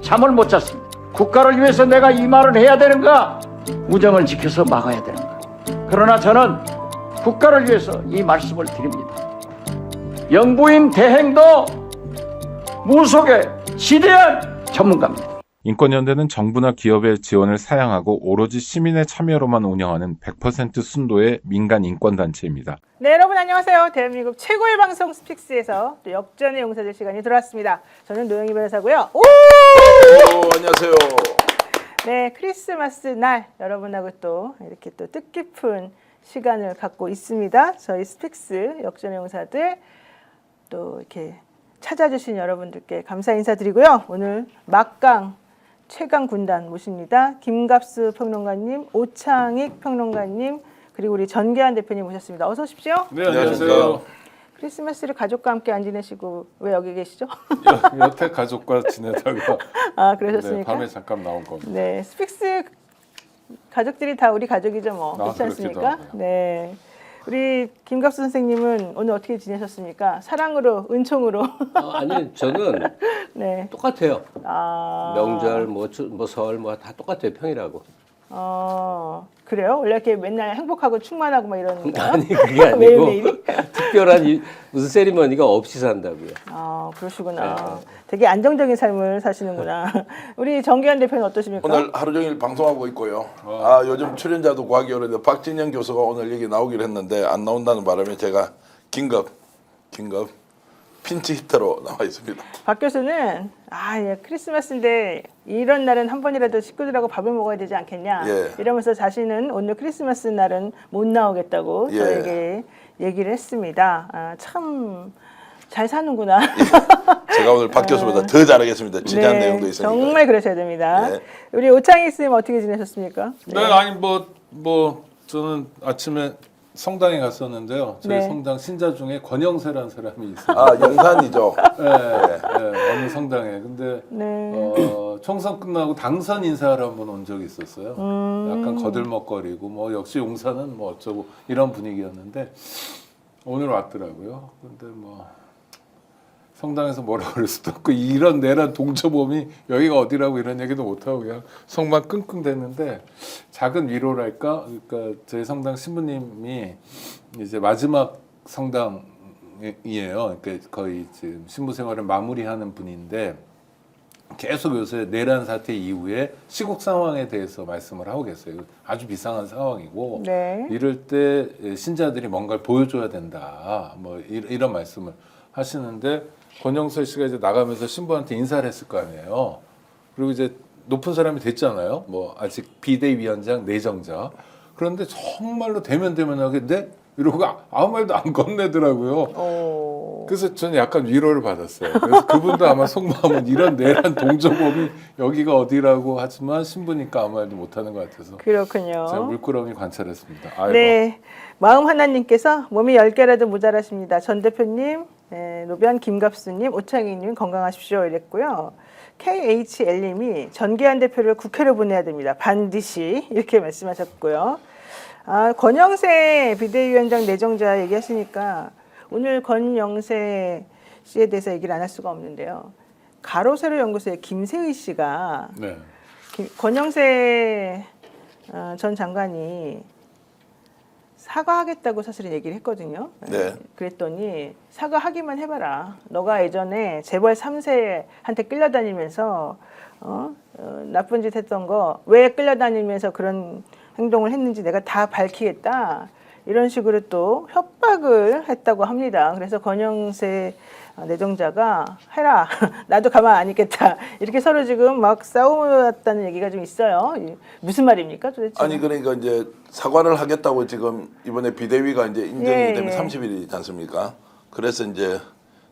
잠을 못 잤습니다. 국가를 위해서 내가 이 말을 해야 되는가? 우정을 지켜서 막아야 되는가? 그러나 저는 국가를 위해서 이 말씀을 드립니다. 영부인 대행도 무속의 지대한 전문가입니다. 인권연대는 정부나 기업의 지원을 사양하고 오로지 시민의 참여로만 운영하는 100% 순도의 민간 인권단체입니다. 네, 여러분 안녕하세요. 대한민국 최고의 방송 스픽스에서 또 역전의 용사들 시간이 들어왔습니다. 저는 노영희 변호사고요. 안녕하세요. 네, 크리스마스 날 여러분하고 또 이렇게 또 뜻깊은 시간을 갖고 있습니다. 저희 스픽스 역전의 용사들 또 이렇게 찾아주신 여러분들께 감사 인사드리고요. 오늘 막강 최강 군단 모십니다. 김갑수 평론가님, 오창익 평론가님, 그리고 우리 전계한 대표님 모셨습니다. 어서 오십시오. 네, 안녕하세요. 크리스마스를 가족과 함께 안 지내시고 왜 여기 계시죠? 여태 가족과 지내다가 아, 그러셨습니까? 네, 밤에 잠깐 나온 겁니다. 네, 스픽스 가족들이 다 우리 가족이죠, 뭐. 그렇지 않습니까? 하고요. 네. 우리 김갑수 선생님은 오늘 어떻게 지내셨습니까? 사랑으로, 은총으로. 아니 저는 네. 똑같아요. 아. 명절 설 뭐 다 똑같아요. 평일하고. 그래요? 원래 이렇게 맨날 행복하고 충만하고 막 이러는 거예요? 아니 그게 아니고 매일매일이? 특별한 무슨 세리머니가 없이 산다고요. 아, 그러시구나. 네. 되게 안정적인 삶을 사시는구나. 우리 정기환 대표는 어떠십니까? 오늘 하루 종일 방송하고 있고요. 요즘 출연자도 구하기 어려운데 박진영 교수가 오늘 여기 나오기로 했는데 안 나온다는 바람에 제가 긴급 핀치 히터로 나와 있습니다. 박 교수는 예, 크리스마스인데 이런 날은 한 번이라도 식구들하고 밥을 먹어야 되지 않겠냐 이러면서 자신은 오늘 크리스마스 날은 못 나오겠다고 저에게 얘기를 했습니다. 참 잘 사는구나. 제가 오늘 박 교수보다 더 잘하겠습니다. 지지한 네, 내용도 있으니까. 정말 그러셔야 됩니다. 네. 우리 오창익 쌤 어떻게 지내셨습니까? 네, 아니 뭐 저는 아침에 성당에 갔었는데요. 저희 네. 성당 신자 중에 권영세라는 사람이 있어요. 영산이죠. 네, 어느 성당에. 근데 네. 총선 끝나고 당선 인사를 한번 온 적이 있었어요. 약간 거들먹거리고 뭐 역시 용사는 뭐 어쩌고 이런 분위기였는데 오늘 왔더라고요. 근데 뭐 성당에서 뭐라고 그럴 수도 없고 이런 내란 동처범이 여기가 어디라고 이런 얘기도 못하고 그냥 속만 끙끙댔는데 작은 위로랄까. 그러니까 저희 성당 신부님이 이제 마지막 성당이에요. 그러니까 거의 지금 신부 생활을 마무리하는 분인데 계속 요새 내란 사태 이후에 시국 상황에 대해서 말씀을 하고 계세요. 아주 비상한 상황이고 네. 이럴 때 신자들이 뭔가를 보여줘야 된다. 뭐 이런 말씀을 하시는데 권영세 씨가 이제 나가면서 신부한테 인사를 했을 거 아니에요. 그리고 이제 높은 사람이 됐잖아요. 뭐 아직 비대위원장 내정자. 그런데 정말로 대면대면하게 네? 이러고 아무 말도 안 건네더라고요. 그래서 저는 약간 위로를 받았어요. 그래서 그분도 아마 속마음은 이런 내란 동정범이 여기가 어디라고 하지만 신부니까 아무 말도 못하는 것 같아서 그렇군요. 제가 물끄러미 관찰했습니다. 아이고. 네, 마음 하나님께서 몸이 10개라도 모자라십니다. 전 대표님, 노변 김갑수님, 오창익님 건강하십시오 이랬고요. KHL님이 전계한 대표를 국회로 보내야 됩니다. 반드시 이렇게 말씀하셨고요. 권영세 비대위원장 내정자 얘기하시니까 오늘 권영세 씨에 대해서 얘기를 안 할 수가 없는데요. 가로세로 연구소의 김세의 씨가 네. 권영세 전 장관이 사과하겠다고 사실은 얘기를 했거든요. 네. 그랬더니 사과하기만 해봐라. 너가 예전에 재벌 3세한테 끌려다니면서 나쁜 짓 했던 거 왜 끌려다니면서 그런 행동을 했는지 내가 다 밝히겠다. 이런 식으로 또 협박을 했다고 합니다. 그래서 권영세 내정자가 해라. 나도 가만 안 있겠다. 이렇게 서로 지금 막 싸우었다는 얘기가 좀 있어요. 무슨 말입니까 도대체? 아니 그러니까 이제 사과를 하겠다고 지금 이번에 비대위가 이제 인정이 되면 30일이지 않습니까? 그래서 이제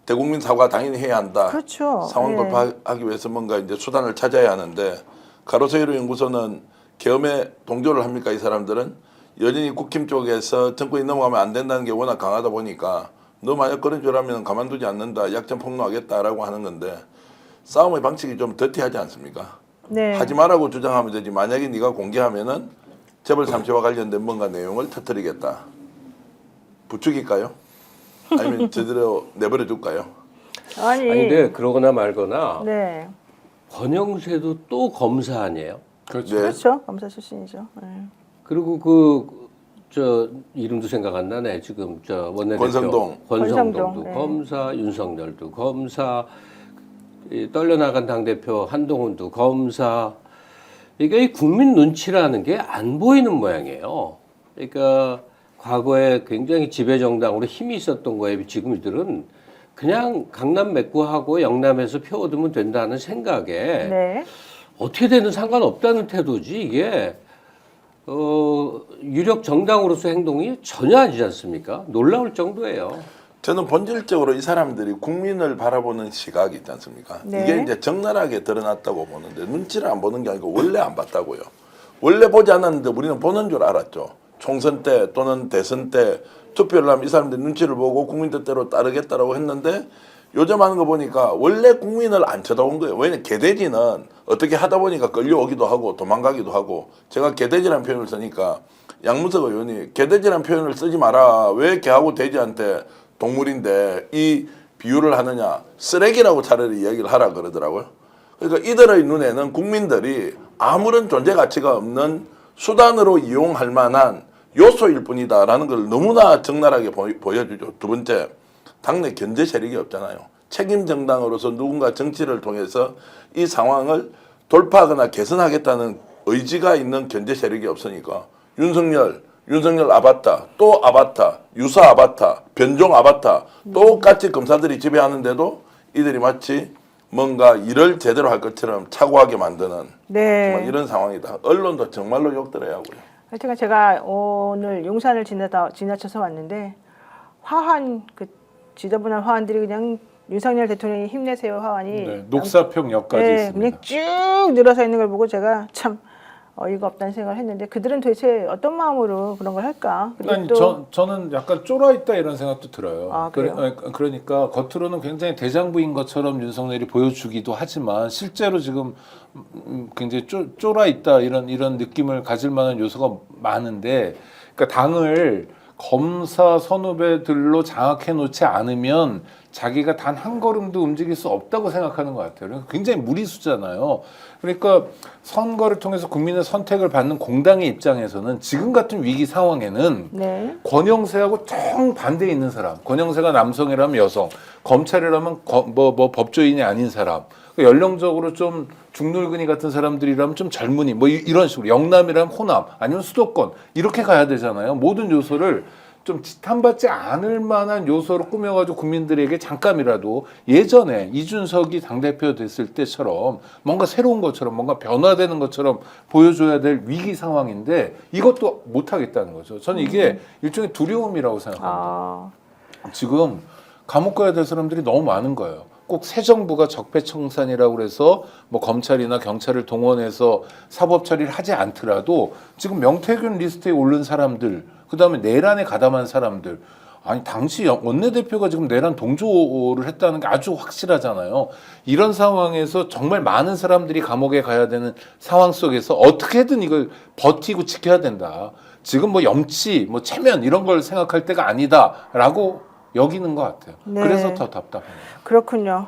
대국민 사과 당연히 해야 한다. 그렇죠. 상황 돌파하기 위해서 뭔가 이제 수단을 찾아야 하는데 가로세로 연구소는 계엄에 동조를 합니까? 이 사람들은 여전히 국힘 쪽에서 정권이 넘어가면 안 된다는 게 워낙 강하다 보니까 너 만약 그런 줄 알면 가만두지 않는다. 약점 폭로하겠다라고 하는 건데 싸움의 방식이 좀 더티하지 않습니까? 네. 하지 말라고 주장하면 되지. 만약에 네가 공개하면은 재벌 3세와 관련된 뭔가 내용을 터뜨리겠다. 부추길까요? 아니면 제대로 내버려 둘까요? 아니 근데 그러거나 말거나 네. 권영세도 또 검사 아니에요? 그렇죠. 네. 그렇죠. 검사 출신이죠. 네. 그리고 저 이름도 생각 안 나네. 지금 저 원내대표 권성동. 권성동도 권성동, 네. 검사, 윤석열도 검사, 이 떨려나간 당대표 한동훈도 검사. 이게 이 국민 눈치라는 게 안 보이는 모양이에요. 그러니까 과거에 굉장히 지배 정당으로 힘이 있었던 거에 지금 이들은 그냥 강남 맥구하고 영남에서 표 얻으면 된다는 생각에 네. 어떻게 되든 상관없다는 태도지 이게 유력 정당으로서 행동이 전혀 아니지 않습니까? 놀라울 정도예요. 저는 본질적으로 이 사람들이 국민을 바라보는 시각이 있지 않습니까? 네. 이게 이제 적나라하게 드러났다고 보는데 눈치를 안 보는 게 아니고 원래 안 봤다고요. 원래 보지 않았는데 우리는 보는 줄 알았죠. 총선 때 또는 대선 때 투표를 하면 이 사람들이 눈치를 보고 국민 뜻대로 따르겠다라고 했는데 요즘 하는 거 보니까 원래 국민을 안 쳐다본 거예요. 왜냐면 개돼지는 어떻게 하다 보니까 끌려오기도 하고 도망가기도 하고 제가 개돼지라는 표현을 쓰니까 양문석 의원이 개돼지라는 표현을 쓰지 마라. 왜 개하고 돼지한테 동물인데 이 비유를 하느냐. 쓰레기라고 차라리 이야기를 하라 그러더라고요. 그러니까 이들의 눈에는 국민들이 아무런 존재 가치가 없는 수단으로 이용할 만한 요소일 뿐이다라는 걸 너무나 적나라하게 보여주죠. 두 번째, 당내 견제 세력이 없잖아요. 책임 정당으로서 누군가 정치를 통해서 이 상황을 돌파하거나 개선하겠다는 의지가 있는 견제 세력이 없으니까 윤석열 아바타, 또 아바타, 유사 아바타, 변종 아바타 똑같이 검사들이 지배하는데도 이들이 마치 뭔가 일을 제대로 할 것처럼 착오하게 만드는 네. 정말 이런 상황이다. 언론도 정말로 욕들어야 하고요. 하여튼 제가 오늘 용산을 지나쳐서 왔는데 화환 그 지저분한 화환들이 그냥 윤석열 대통령이 힘내세요 화환이 네, 녹사평역까지 네, 있습니다. 그냥 쭉 늘어서 있는 걸 보고 제가 참 어이가 없다는 생각을 했는데 그들은 도대체 어떤 마음으로 그런 걸 할까? 그리고 아니, 또 저는 약간 쫄아 있다 이런 생각도 들어요. 아, 그래요? 그러니까 겉으로는 굉장히 대장부인 것처럼 윤석열이 보여주기도 하지만 실제로 지금 굉장히 쫄아 있다 이런 느낌을 가질 만한 요소가 많은데, 그러니까 당을 검사 선후배들로 장악해 놓지 않으면 자기가 단 한 걸음도 움직일 수 없다고 생각하는 것 같아요. 그러니까 굉장히 무리수잖아요. 그러니까 선거를 통해서 국민의 선택을 받는 공당의 입장에서는 지금 같은 위기 상황에는 네. 권영세하고 정반대에 있는 사람, 권영세가 남성이라면 여성, 검찰이라면 법조인이 아닌 사람, 연령적으로 좀 중늙은이 같은 사람들이라면 좀 젊은이, 뭐 이런 식으로 영남이라면 호남, 아니면 수도권 이렇게 가야 되잖아요. 모든 요소를 좀 지탄받지 않을 만한 요소로 꾸며가지고 국민들에게 잠깐이라도 예전에 이준석이 당대표 됐을 때처럼 뭔가 새로운 것처럼 뭔가 변화되는 것처럼 보여줘야 될 위기 상황인데 이것도 못하겠다는 거죠. 저는 이게 일종의 두려움이라고 생각합니다. 아, 지금 감옥 가야 될 사람들이 너무 많은 거예요. 꼭 새 정부가 적폐청산이라고 그래서 뭐 검찰이나 경찰을 동원해서 사법 처리를 하지 않더라도 지금 명태균 리스트에 오른 사람들, 그다음에 내란에 가담한 사람들, 아니 당시 원내대표가 지금 내란 동조를 했다는 게 아주 확실하잖아요. 이런 상황에서 정말 많은 사람들이 감옥에 가야 되는 상황 속에서 어떻게든 이걸 버티고 지켜야 된다. 지금 뭐 염치, 뭐 체면 이런 걸 생각할 때가 아니다라고 여기는 것 같아요. 네. 그래서 더 답답합니다. 그렇군요.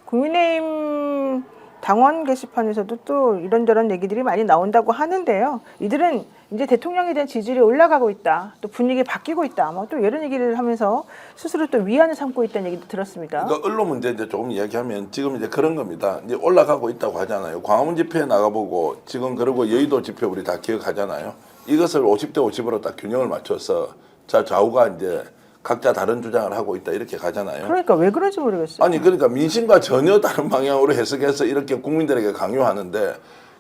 국민의힘 당원 게시판에서도 또 이런저런 얘기들이 많이 나온다고 하는데요. 이들은 이제 대통령에 대한 지지율이 올라가고 있다. 또 분위기 바뀌고 있다. 뭐 또 이런 얘기를 하면서 스스로 또 위안을 삼고 있다는 얘기도 들었습니다. 그러니까 언론 문제 이제 조금 이야기하면 지금 이제 그런 겁니다. 이제 올라가고 있다고 하잖아요. 광화문 집회에 나가보고 지금 그리고 여의도 집회 우리 다 기억하잖아요. 이것을 50대 50으로 딱 균형을 맞춰서 좌우가 이제 각자 다른 주장을 하고 있다 이렇게 가잖아요. 그러니까 왜 그런지 모르겠어요. 아니 그러니까 민심과 전혀 다른 방향으로 해석해서 이렇게 국민들에게 강요하는데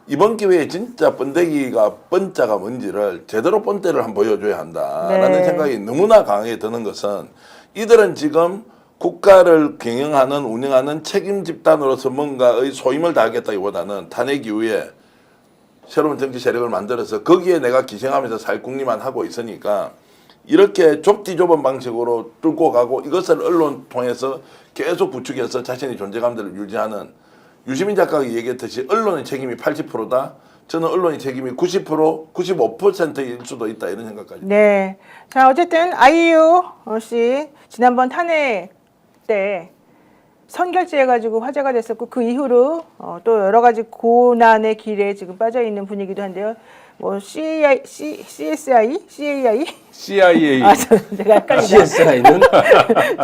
이번 기회에 진짜 번데기가 번자가 뭔지를 제대로 번대를 한번 보여줘야 한다라는 네. 생각이 너무나 강하게 드는 것은 이들은 지금 국가를 경영하는 운영하는 책임 집단으로서 뭔가의 소임을 다하겠다기보다는 탄핵 이후에 새로운 정치 세력을 만들어서 거기에 내가 기생하면서 살 궁리만 하고 있으니까 이렇게 좁디 좁은 방식으로 뚫고 가고 이것을 언론 통해서 계속 부추겨서 자신의 존재감들을 유지하는 유시민 작가가 얘기했듯이 언론의 책임이 80%다. 저는 언론의 책임이 90%, 95%일 수도 있다 이런 생각까지. 네. 자, 어쨌든 아이유 씨 지난번 탄핵 때 선결제해가지고 화제가 됐었고 그 이후로 또 여러 가지 고난의 길에 지금 빠져 있는 분이기도 한데요. 뭐 CSI, CIA. 제가 헷갈린다. CSI는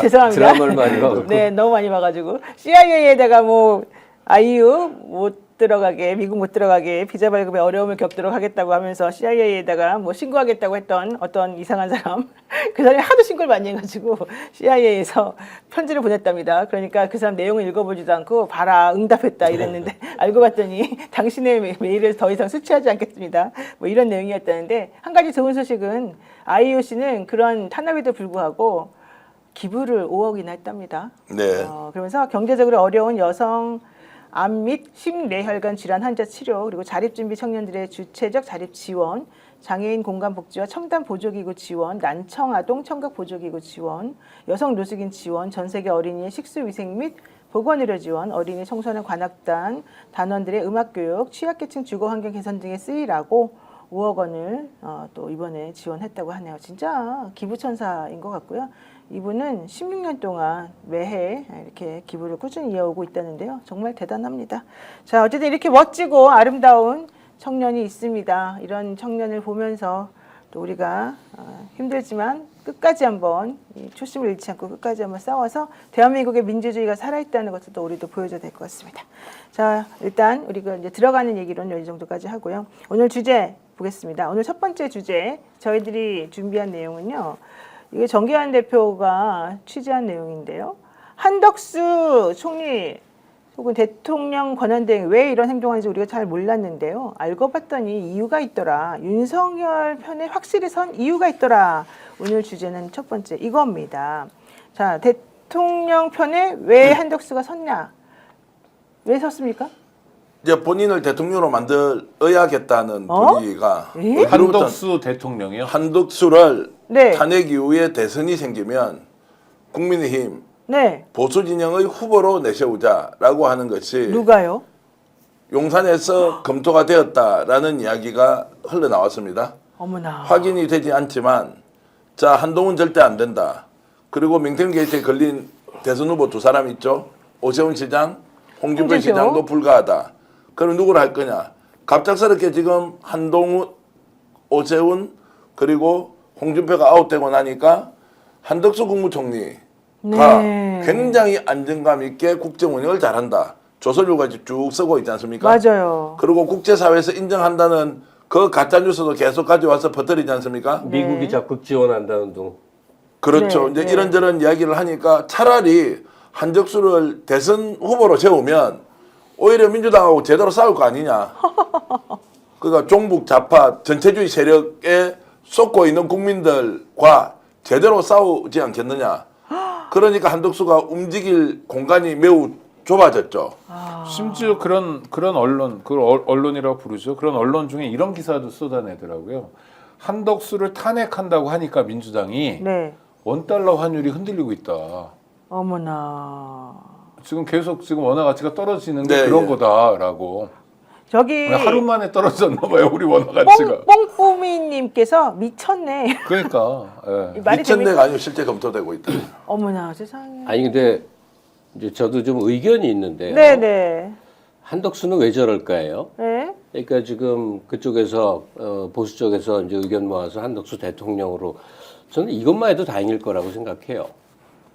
죄송합니다. 드라마를 많이 봐가지고. 네, 너무 많이 봐가지고 CIA에다가 뭐 아이유 못 들어가게 미국 못 들어가게 비자 발급에 어려움을 겪도록 하겠다고 하면서 CIA에다가 뭐 신고하겠다고 했던 어떤 이상한 사람 그 사람이 하도 신고를 많이 해가지고 CIA에서 편지를 보냈답니다. 그러니까 그 사람 내용을 읽어보지도 않고 봐라 응답했다 이랬는데 알고 봤더니 당신의 메일을 더 이상 수취하지 않겠습니다. 뭐 이런 내용이었다는데 한 가지 좋은 소식은 아이유 씨는 그런 탄압에도 불구하고 기부를 5억이나 했답니다. 네. 그러면서 경제적으로 어려운 여성 암 및 심뇌혈관 질환 환자 치료 그리고 자립준비 청년들의 주체적 자립 지원, 장애인 공간 복지와 첨단 보조기구 지원, 난청 아동 청각 보조기구 지원, 여성 노숙인 지원, 전 세계 어린이의 식수위생 및 보건의료 지원, 어린이 청소년 관악단, 단원들의 음악교육, 취약계층 주거환경 개선 등에 쓰이라고 5억 원을 또 이번에 지원했다고 하네요. 진짜 기부천사인 것 같고요. 이분은 16년 동안 매해 이렇게 기부를 꾸준히 이어오고 있다는데요. 정말 대단합니다. 자, 어쨌든 이렇게 멋지고 아름다운 청년이 있습니다. 이런 청년을 보면서 또 우리가 힘들지만 끝까지 한번 이 초심을 잃지 않고 끝까지 한번 싸워서 대한민국의 민주주의가 살아있다는 것을 또 우리도 보여줘야 될 것 같습니다. 자, 일단 우리가 이제 들어가는 얘기로는 이 정도까지 하고요. 오늘 주제 보겠습니다. 오늘 첫 번째 주제 저희들이 준비한 내용은요. 이게 정기환 대표가 취재한 내용인데요. 한덕수 총리 혹은 대통령 권한대행 왜 이런 행동하는지 우리가 잘 몰랐는데요. 알고 봤더니 이유가 있더라. 윤석열 편에 확실히 선 이유가 있더라. 오늘 주제는 첫 번째 이겁니다. 자, 대통령 편에 왜 한덕수가 섰냐? 왜 섰습니까? 이제 본인을 대통령으로 만들어야겠다는 분위기가 예? 한덕수 대통령이요? 한덕수를 네. 탄핵 이후에 대선이 생기면 국민의힘 네. 보수 진영의 후보로 내세우자라고 하는 것이 누가요? 용산에서 검토가 되었다라는 이야기가 흘러나왔습니다. 어머나. 확인이 되지 않지만 자 한동훈 절대 안 된다. 그리고 명태균 게이트에 걸린 대선 후보 두 사람 있죠. 오세훈 시장, 홍준표 홍준표. 시장도 불가하다. 그럼 누구를 할 거냐? 갑작스럽게 지금 한동훈, 오세훈 그리고 홍준표가 아웃되고 나니까 한덕수 국무총리가 네. 굉장히 안정감 있게 국정 운영을 잘한다. 조선일보가 쭉 쓰고 있지 않습니까? 맞아요. 그리고 국제사회에서 인정한다는 그 가짜뉴스도 계속 가져와서 퍼뜨리지 않습니까? 미국이 적극 지원한다는 둥. 그렇죠. 네, 이제 네. 이런저런 이야기를 하니까 차라리 한덕수를 대선 후보로 세우면 오히려 민주당하고 제대로 싸울 거 아니냐. 그러니까 종북 좌파 전체주의 세력에 쏟고 있는 국민들과 제대로 싸우지 않겠느냐. 그러니까 한덕수가 움직일 공간이 매우 좁아졌죠. 심지어 그런 언론, 그걸 언론이라고 부르죠. 그런 언론 중에 이런 기사도 쏟아내더라고요. 한덕수를 탄핵한다고 하니까 민주당이 네. 원달러 환율이 흔들리고 있다. 어머나. 지금 계속 지금 원화 가치가 떨어지는 게 네, 그런 예. 거다라고. 저기 하루 만에 떨어졌나 봐요, 우리 원화 가치가. 뽕뽕이님께서 미쳤네. 그러니까. 예. 말이 됩니까? 미천대가 아니고 실제 검토되고 있다. 어머나 세상에. 아니 근데 이제 저도 좀 의견이 있는데요. 네네. 한덕수는 왜 저럴까요? 네. 그러니까 지금 그쪽에서 보수 쪽에서 이제 의견 모아서 한덕수 대통령으로 저는 이것만 해도 다행일 거라고 생각해요.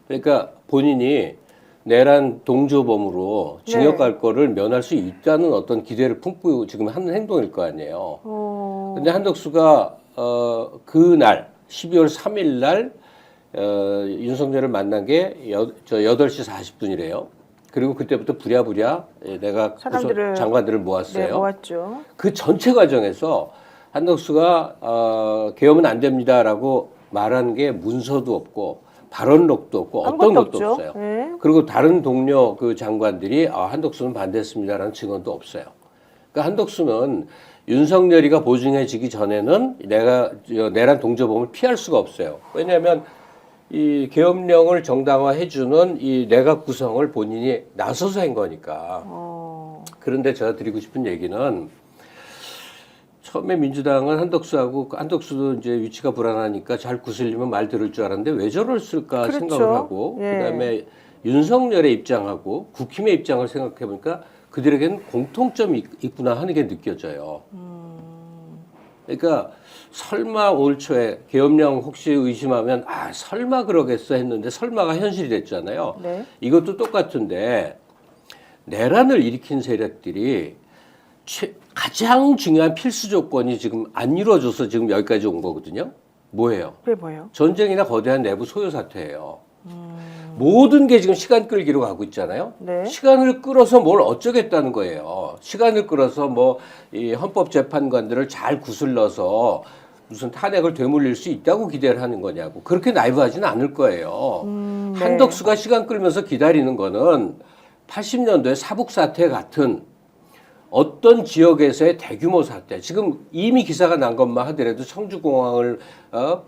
그러니까 본인이 내란 동조범으로 징역 네. 갈 거를 면할 수 있다는 어떤 기대를 품고 지금 하는 행동일 거 아니에요. 근데 한덕수가 그날 12월 3일 날 윤석열을 만난 게 8시 40분이래요. 그리고 그때부터 부랴부랴 내가 사람들을 장관들을 모았어요. 네, 모았죠. 그 전체 과정에서 한덕수가 계엄은 안 됩니다라고 말한 게 문서도 없고 발언록도 없고 어떤 아무것도 것도 없죠. 없어요. 네. 그리고 다른 동료 그 장관들이 한덕수는 반대했습니다라는 증언도 없어요. 그러니까 한덕수는 윤석열이가 보증해지기 전에는 내란 동조범을 피할 수가 없어요. 왜냐하면 이 계엄령을 정당화해주는 이 내각 구성을 본인이 나서서 한 거니까. 그런데 제가 드리고 싶은 얘기는 처음에 민주당은 한덕수도 이제 위치가 불안하니까 잘 구슬리면 말 들을 줄 알았는데 왜 저럴까 그렇죠. 생각을 하고 예. 그다음에 윤석열의 입장하고 국힘의 입장을 생각해 보니까 그들에게는 공통점이 있구나 하는 게 느껴져요. 그러니까 설마 올 초에 계엄령 혹시 의심하면 아 설마 그러겠어 했는데 설마가 현실이 됐잖아요. 네. 이것도 똑같은데 내란을 일으킨 세력들이 가장 중요한 필수 조건이 지금 안 이루어져서 지금 여기까지 온 거거든요. 뭐예요? 그게 뭐예요? 전쟁이나 거대한 내부 소요 사태예요. 모든 게 지금 시간 끌기로 가고 있잖아요. 네. 시간을 끌어서 뭘 어쩌겠다는 거예요. 시간을 끌어서 뭐 이 헌법재판관들을 잘 구슬러서 무슨 탄핵을 되물릴 수 있다고 기대를 하는 거냐고. 그렇게 나이브하지는 않을 거예요. 네. 한덕수가 시간 끌면서 기다리는 거는 80년도의 사북 사태 같은 어떤 지역에서의 대규모 사태, 지금 이미 기사가 난 것만 하더라도 청주공항을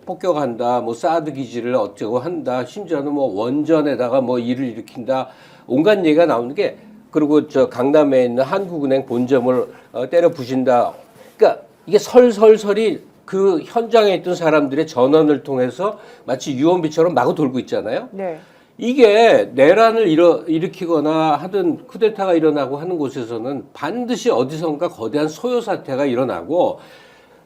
폭격한다, 뭐 사드 기지를 어쩌고 한다, 심지어는 뭐 원전에다가 뭐 일을 일으킨다, 온갖 얘기가 나오는 게, 그리고 저 강남에 있는 한국은행 본점을 때려 부신다. 그러니까 이게 설설설이 그 현장에 있던 사람들의 전원을 통해서 마치 유언비처럼 마구 돌고 있잖아요. 네. 이게 내란을 일으키거나 하든 쿠데타가 일어나고 하는 곳에서는 반드시 어디선가 거대한 소요 사태가 일어나고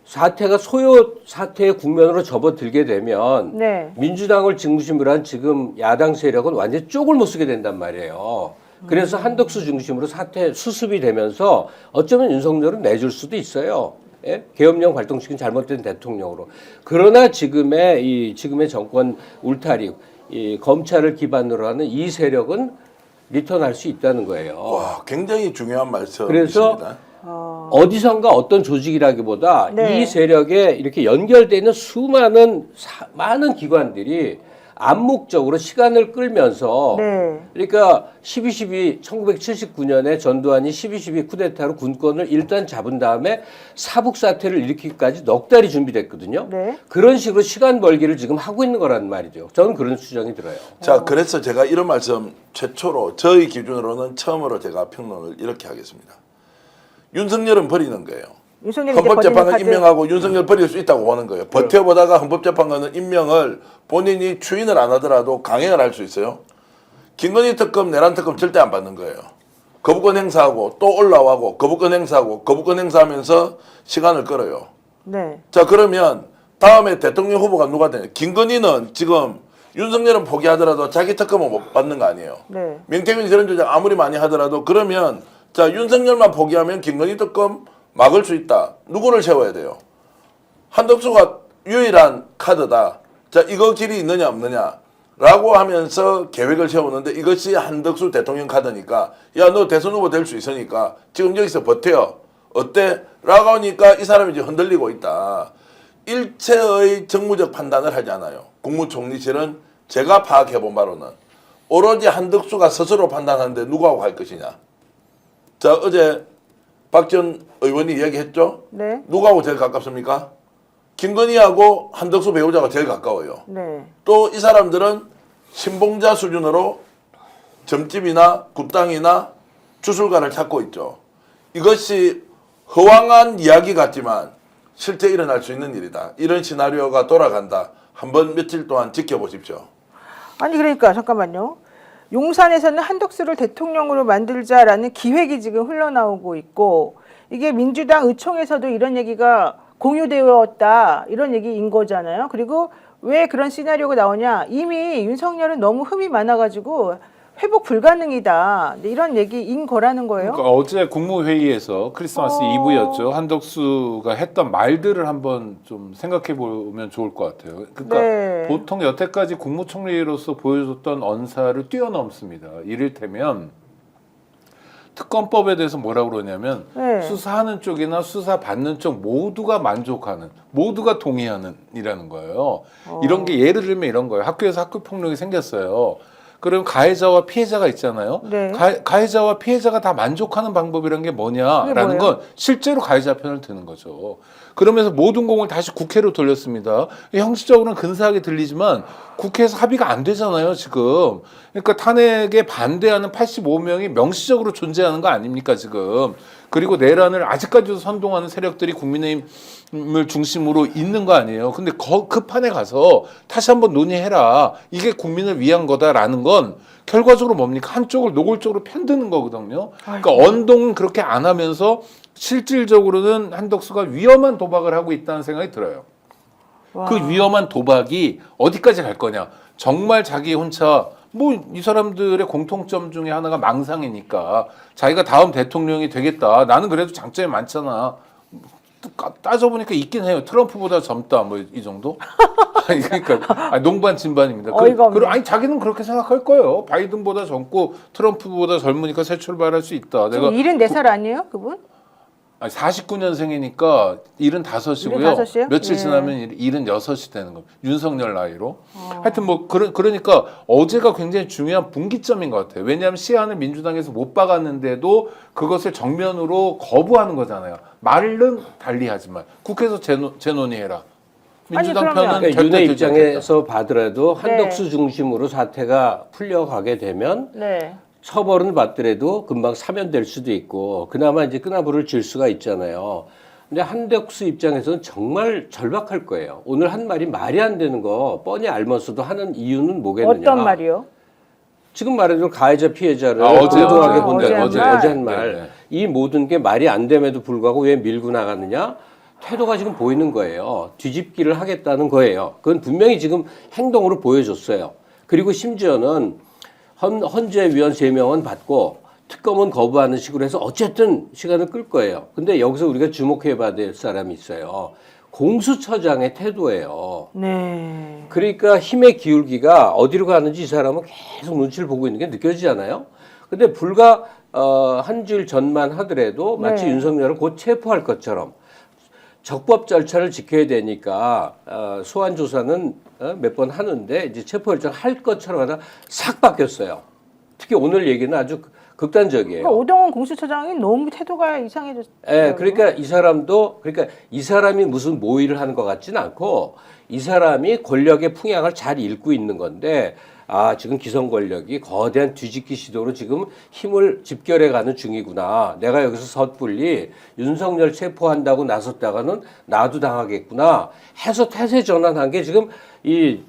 사태가 소요 사태의 국면으로 접어들게 되면 네. 민주당을 중심으로 한 지금 야당 세력은 완전히 쪽을 못 쓰게 된단 말이에요. 그래서 한덕수 중심으로 사태 수습이 되면서 어쩌면 윤석열은 내줄 수도 있어요. 예? 계엄령 발동시킨 잘못된 대통령으로. 그러나 지금의 정권 울타리, 이 검찰을 기반으로 하는 이 세력은 리턴할 수 있다는 거예요. 와, 굉장히 중요한 말씀이십니다. 그래서 어디선가 어떤 조직이라기보다 네. 이 세력에 이렇게 연결되어 있는 수많은 많은 기관들이 암묵적으로 시간을 끌면서 네. 그러니까 1979년에 전두환이 12.12 쿠데타로 군권을 일단 잡은 다음에 사북 사태를 일으키기까지 넉 달이 준비됐거든요. 네. 그런 식으로 시간 벌기를 지금 하고 있는 거란 말이죠. 저는 그런 추정이 들어요. 자, 그래서 제가 이런 말씀 최초로 저희 기준으로는 처음으로 제가 평론을 이렇게 하겠습니다. 윤석열은 버리는 거예요. 윤석열이 이제 헌법재판관 거짓말 임명하고 윤석열 버릴 수 있다고 보는 거예요. 버텨보다가 헌법재판관은 임명을 본인이 추인을 안 하더라도 강행을 할 수 있어요. 김건희 특검, 내란 특검 절대 안 받는 거예요. 거부권 행사하고 또 올라와고 거부권 행사하고 거부권 행사하면서 시간을 끌어요. 네. 자, 그러면 다음에 대통령 후보가 누가 되냐? 김건희는 지금 윤석열은 포기하더라도 자기 특검은 못 받는 거 아니에요. 네. 명태균 저런 조작 아무리 많이 하더라도 그러면 자, 윤석열만 포기하면 김건희 특검 막을 수 있다. 누구를 세워야 돼요? 한덕수가 유일한 카드다. 자, 이거 길이 있느냐 없느냐 라고 하면서 계획을 세우는데 이것이 한덕수 대통령 카드니까 야, 너 대선 후보 될 수 있으니까 지금 여기서 버텨. 어때? 라고 하니까 이 사람이 이제 흔들리고 있다. 일체의 정무적 판단을 하지 않아요. 국무총리실은 제가 파악해본 바로는 오로지 한덕수가 스스로 판단하는데 누구하고 갈 것이냐. 자, 어제 박 전 의원이 이야기했죠? 네. 누구하고 제일 가깝습니까? 김건희하고 한덕수 배우자가 제일 가까워요. 네. 또 이 사람들은 신봉자 수준으로 점집이나 굿당이나 주술가를 찾고 있죠. 이것이 허황한 이야기 같지만 실제 일어날 수 있는 일이다. 이런 시나리오가 돌아간다. 한번 며칠 동안 지켜보십시오. 아니 그러니까 잠깐만요. 용산에서는 한덕수를 대통령으로 만들자라는 기획이 지금 흘러나오고 있고 이게 민주당 의총에서도 이런 얘기가 공유되었다 이런 얘기인 거잖아요. 그리고 왜 그런 시나리오가 나오냐. 이미 윤석열은 너무 흠이 많아가지고 회복 불가능이다. 이런 얘기인 거라는 거예요. 그러니까 어제 국무회의에서 크리스마스 이브였죠. 한덕수가 했던 말들을 한번 좀 생각해 보면 좋을 것 같아요. 그러니까 네. 보통 여태까지 국무총리로서 보여줬던 언사를 뛰어넘습니다. 이를테면 특검법에 대해서 뭐라고 그러냐면 네. 수사하는 쪽이나 수사 받는 쪽 모두가 만족하는, 모두가 동의하는 이라는 거예요. 이런 게 예를 들면 이런 거예요. 학교에서 학교 폭력이 생겼어요. 그럼 가해자와 피해자가 있잖아요. 네. 가해자와 피해자가 다 만족하는 방법이란 게 뭐냐라는 건 실제로 가해자 편을 드는 거죠. 그러면서 모든 공을 다시 국회로 돌렸습니다. 형식적으로는 근사하게 들리지만 국회에서 합의가 안 되잖아요, 지금. 그러니까 탄핵에 반대하는 85명이 명시적으로 존재하는 거 아닙니까, 지금. 그리고 내란을 아직까지도 선동하는 세력들이 국민의힘을 중심으로 있는 거 아니에요. 근데 그 판에 가서 다시 한번 논의해라. 이게 국민을 위한 거다라는 건 건 결과적으로 뭡니까? 한쪽을 노골적으로 편드는 거거든요. 그러니까 언동은 그렇게 안 하면서 실질적으로는 한덕수가 위험한 도박을 하고 있다는 생각이 들어요. 와. 그 위험한 도박이 어디까지 갈 거냐? 정말 자기 혼자 뭐 이 사람들의 공통점 중에 하나가 망상이니까 자기가 다음 대통령이 되겠다. 나는 그래도 장점이 많잖아. 따져보니까 있긴 해요. 트럼프보다 젊다. 뭐 이 정도? 아니, 그러니까 농반 진반입니다. 어이가 없네. 아니 자기는 그렇게 생각할 거예요. 바이든보다 젊고 트럼프보다 젊으니까 새 출발할 수 있다. 내가 지금 74살 아니에요, 그분? 아니, 49년생이니까 75이고요. 75이요? 며칠 예. 지나면 76이 되는 겁니다. 윤석열 나이로. 하여튼 뭐 그러니까 어제가 굉장히 중요한 분기점인 것 같아요. 왜냐하면 시안을 민주당에서 못 박았는데도 그것을 정면으로 거부하는 거잖아요. 말은 달리하지만 국회에서 재논의해라. 민주당 아니, 그러면- 편은 그러니까 절대 윤회 들지 않겠다. 입장에서 봐더라도 네. 한덕수 중심으로 사태가 풀려가게 되면 네. 처벌은 받더라도 금방 사면될 수도 있고 그나마 이제 끄나불을 질 수가 있잖아요. 근데 한덕수 입장에서는 정말 절박할 거예요. 오늘 한 말이 말이 안 되는 거 뻔히 알면서도 하는 이유는 뭐겠느냐. 어떤 말이요? 지금 말해준 가해자 피해자를 어제 공정하게 어제 본다는 한 거죠. 말. 어제 한 말. 네, 네. 이 모든 게 말이 안 됨에도 불구하고 왜 밀고 나갔느냐? 태도가 지금 보이는 거예요. 뒤집기를 하겠다는 거예요. 그건 분명히 지금 행동으로 보여줬어요. 그리고 심지어는 헌재위원 3명은 받고 특검은 거부하는 식으로 해서 어쨌든 시간을 끌 거예요. 근데 여기서 우리가 주목해 봐야 될 사람이 있어요. 공수처장의 태도예요. 네. 그러니까 힘의 기울기가 어디로 가는지 이 사람은 계속 눈치를 보고 있는 게 느껴지잖아요. 근데 불과 한 주일 전만 하더라도 마치 네. 윤석열을 곧 체포할 것처럼 적법 절차를 지켜야 되니까 소환 조사는 몇 번 하는데 이제 체포 결정을 할 것처럼 하다 싹 바뀌었어요. 특히 오늘 얘기는 아주 극단적이에요. 그러니까 오동훈 공수처장이 너무 태도가 이상해졌어요. 예, 그러니까 이 사람도 그러니까 이 사람이 무슨 모의를 하는 것 같지는 않고 이 사람이 권력의 풍향을 잘 읽고 있는 건데 아 지금 기성 권력이 거대한 뒤집기 시도로 지금 힘을 집결해가는 중이구나. 내가 여기서 섣불리 윤석열 체포한다고 나섰다가는 나도 당하겠구나 해서 태세 전환한 게 지금 이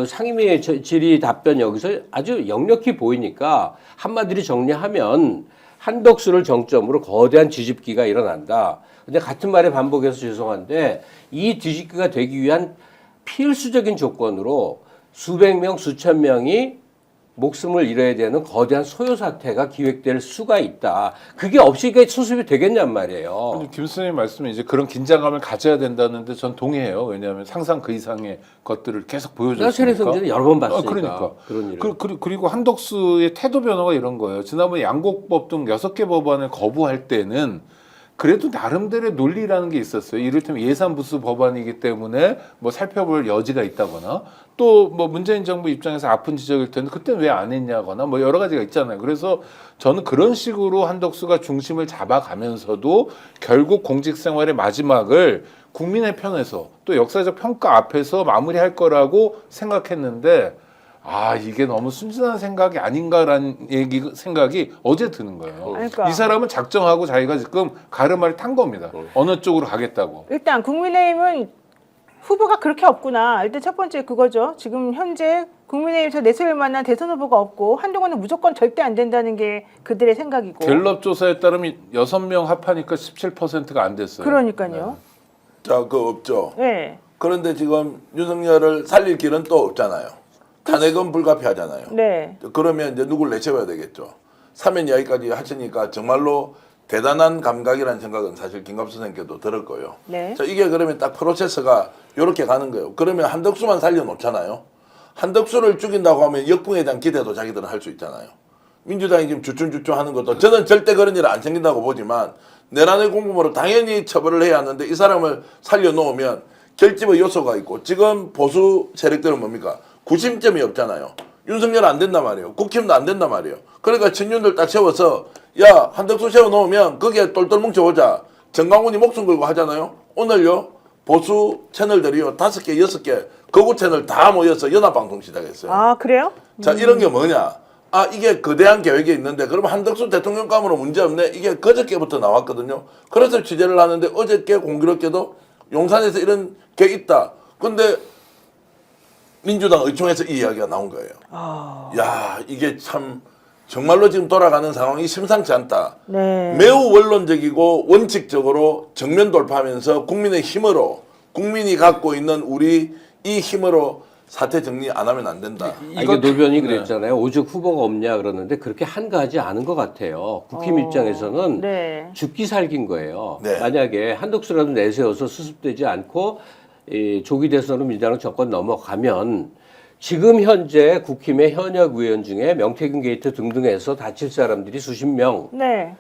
상임위 질의 답변 여기서 아주 역력히 보이니까 한마디로 정리하면 한덕수를 정점으로 거대한 뒤집기가 일어난다. 근데 같은 말에 반복해서 죄송한데 이 뒤집기가 되기 위한 필수적인 조건으로 수백 명, 수천 명이 목숨을 잃어야 되는 거대한 소요 사태가 기획될 수가 있다. 그게 없이 이게 수습이 되겠냔 말이에요. 근데 김 선생님 말씀에 이제 그런 긴장감을 가져야 된다는데 전 동의해요. 왜냐하면 상상 그 이상의 것들을 계속 보여줬으니까. 나세례 성전은 여러 번 봤으니까. 그러니까. 그런 일을. 그리고 한덕수의 태도 변화가 이런 거예요. 지난번에 양곡법 등 6개 법안을 거부할 때는 그래도 나름대로의 논리라는 게 있었어요. 이를테면 예산부수 법안이기 때문에 뭐 살펴볼 여지가 있다거나 또 뭐 문재인 정부 입장에서 아픈 지적일 텐데 그때는 왜 안 했냐거나 뭐 여러 가지가 있잖아요. 그래서 저는 그런 식으로 한덕수가 중심을 잡아가면서도 결국 공직생활의 마지막을 국민의 편에서 또 역사적 평가 앞에서 마무리할 거라고 생각했는데 아 이게 너무 순진한 생각이 아닌가라는 생각이 어제 드는 거예요. 그러니까. 이 사람은 작정하고 자기가 지금 가르마를 탄 겁니다. 어느 쪽으로 가겠다고. 일단 국민의힘은 후보가 그렇게 없구나. 일단 첫 번째 그거죠. 지금 현재 국민의힘에서 내세울 만한 대선 후보가 없고 한동훈은 무조건 절대 안 된다는 게 그들의 생각이고. 갤럽 조사에 따르면 6명 합하니까 17%가 안 됐어요. 그러니까요. 자, 그거 없죠. 네. 그런데 지금 윤석열을 살릴 길은 또 없잖아요. 탄핵은 불가피하잖아요. 네. 그러면 이제 누굴 내세워야 되겠죠. 사면 이야기까지 하시니까 정말로 대단한 감각이라는 생각은 사실 김갑수 선생님께도 들을 거예요. 네. 자, 이게 그러면 딱 프로세스가 이렇게 가는 거예요. 그러면 한덕수만 살려놓잖아요. 한덕수를 죽인다고 하면 역풍에 대한 기대도 자기들은 할 수 있잖아요. 민주당이 지금 주춤주춤 하는 것도 저는 절대 그런 일 안 생긴다고 보지만 내란의 공범으로 당연히 처벌을 해야 하는데 이 사람을 살려놓으면 결집의 요소가 있고 지금 보수 세력들은 뭡니까? 구심점이 없잖아요. 윤석열 안 된단 말이에요. 국힘도 안 된단 말이에요. 그러니까 친윤들 딱 세워서 야 한덕수 세워놓으면 거기에 똘똘 뭉쳐오자. 정강훈이 목숨 걸고 하잖아요. 오늘요 보수 채널들이요 5개 6개 거구 채널 다 모여서 연합방송 시작했어요. 아 그래요? 자 이런 게 뭐냐. 아 이게 거대한 계획이 있는데 그러면 한덕수 대통령감으로 문제없네. 이게 그저께부터 나왔거든요. 그래서 취재를 하는데 어저께 공교롭게도 용산에서 이런 게 있다. 근데 민주당 의총에서 이 이야기가 나온 거예요. 야, 이게 참 정말로 지금 돌아가는 상황이 심상치 않다. 네. 매우 원론적이고 원칙적으로 정면 돌파하면서 국민의 힘으로, 국민이 갖고 있는 우리 이 힘으로 사태 정리 안 하면 안 된다. 이거 노변이 그랬잖아요. 오죽 후보가 없냐 그러는데 그렇게 한가하지 않은 것 같아요. 국힘 입장에서는 네. 죽기 살긴 거예요. 네. 만약에 한독수라도 내세워서 수습되지 않고 이 조기 대선으로 민주당 정권 넘어가면 지금 현재 국힘의 현역 의원 중에 명태균 게이트 등등해서 다칠 사람들이 수십 명, 네.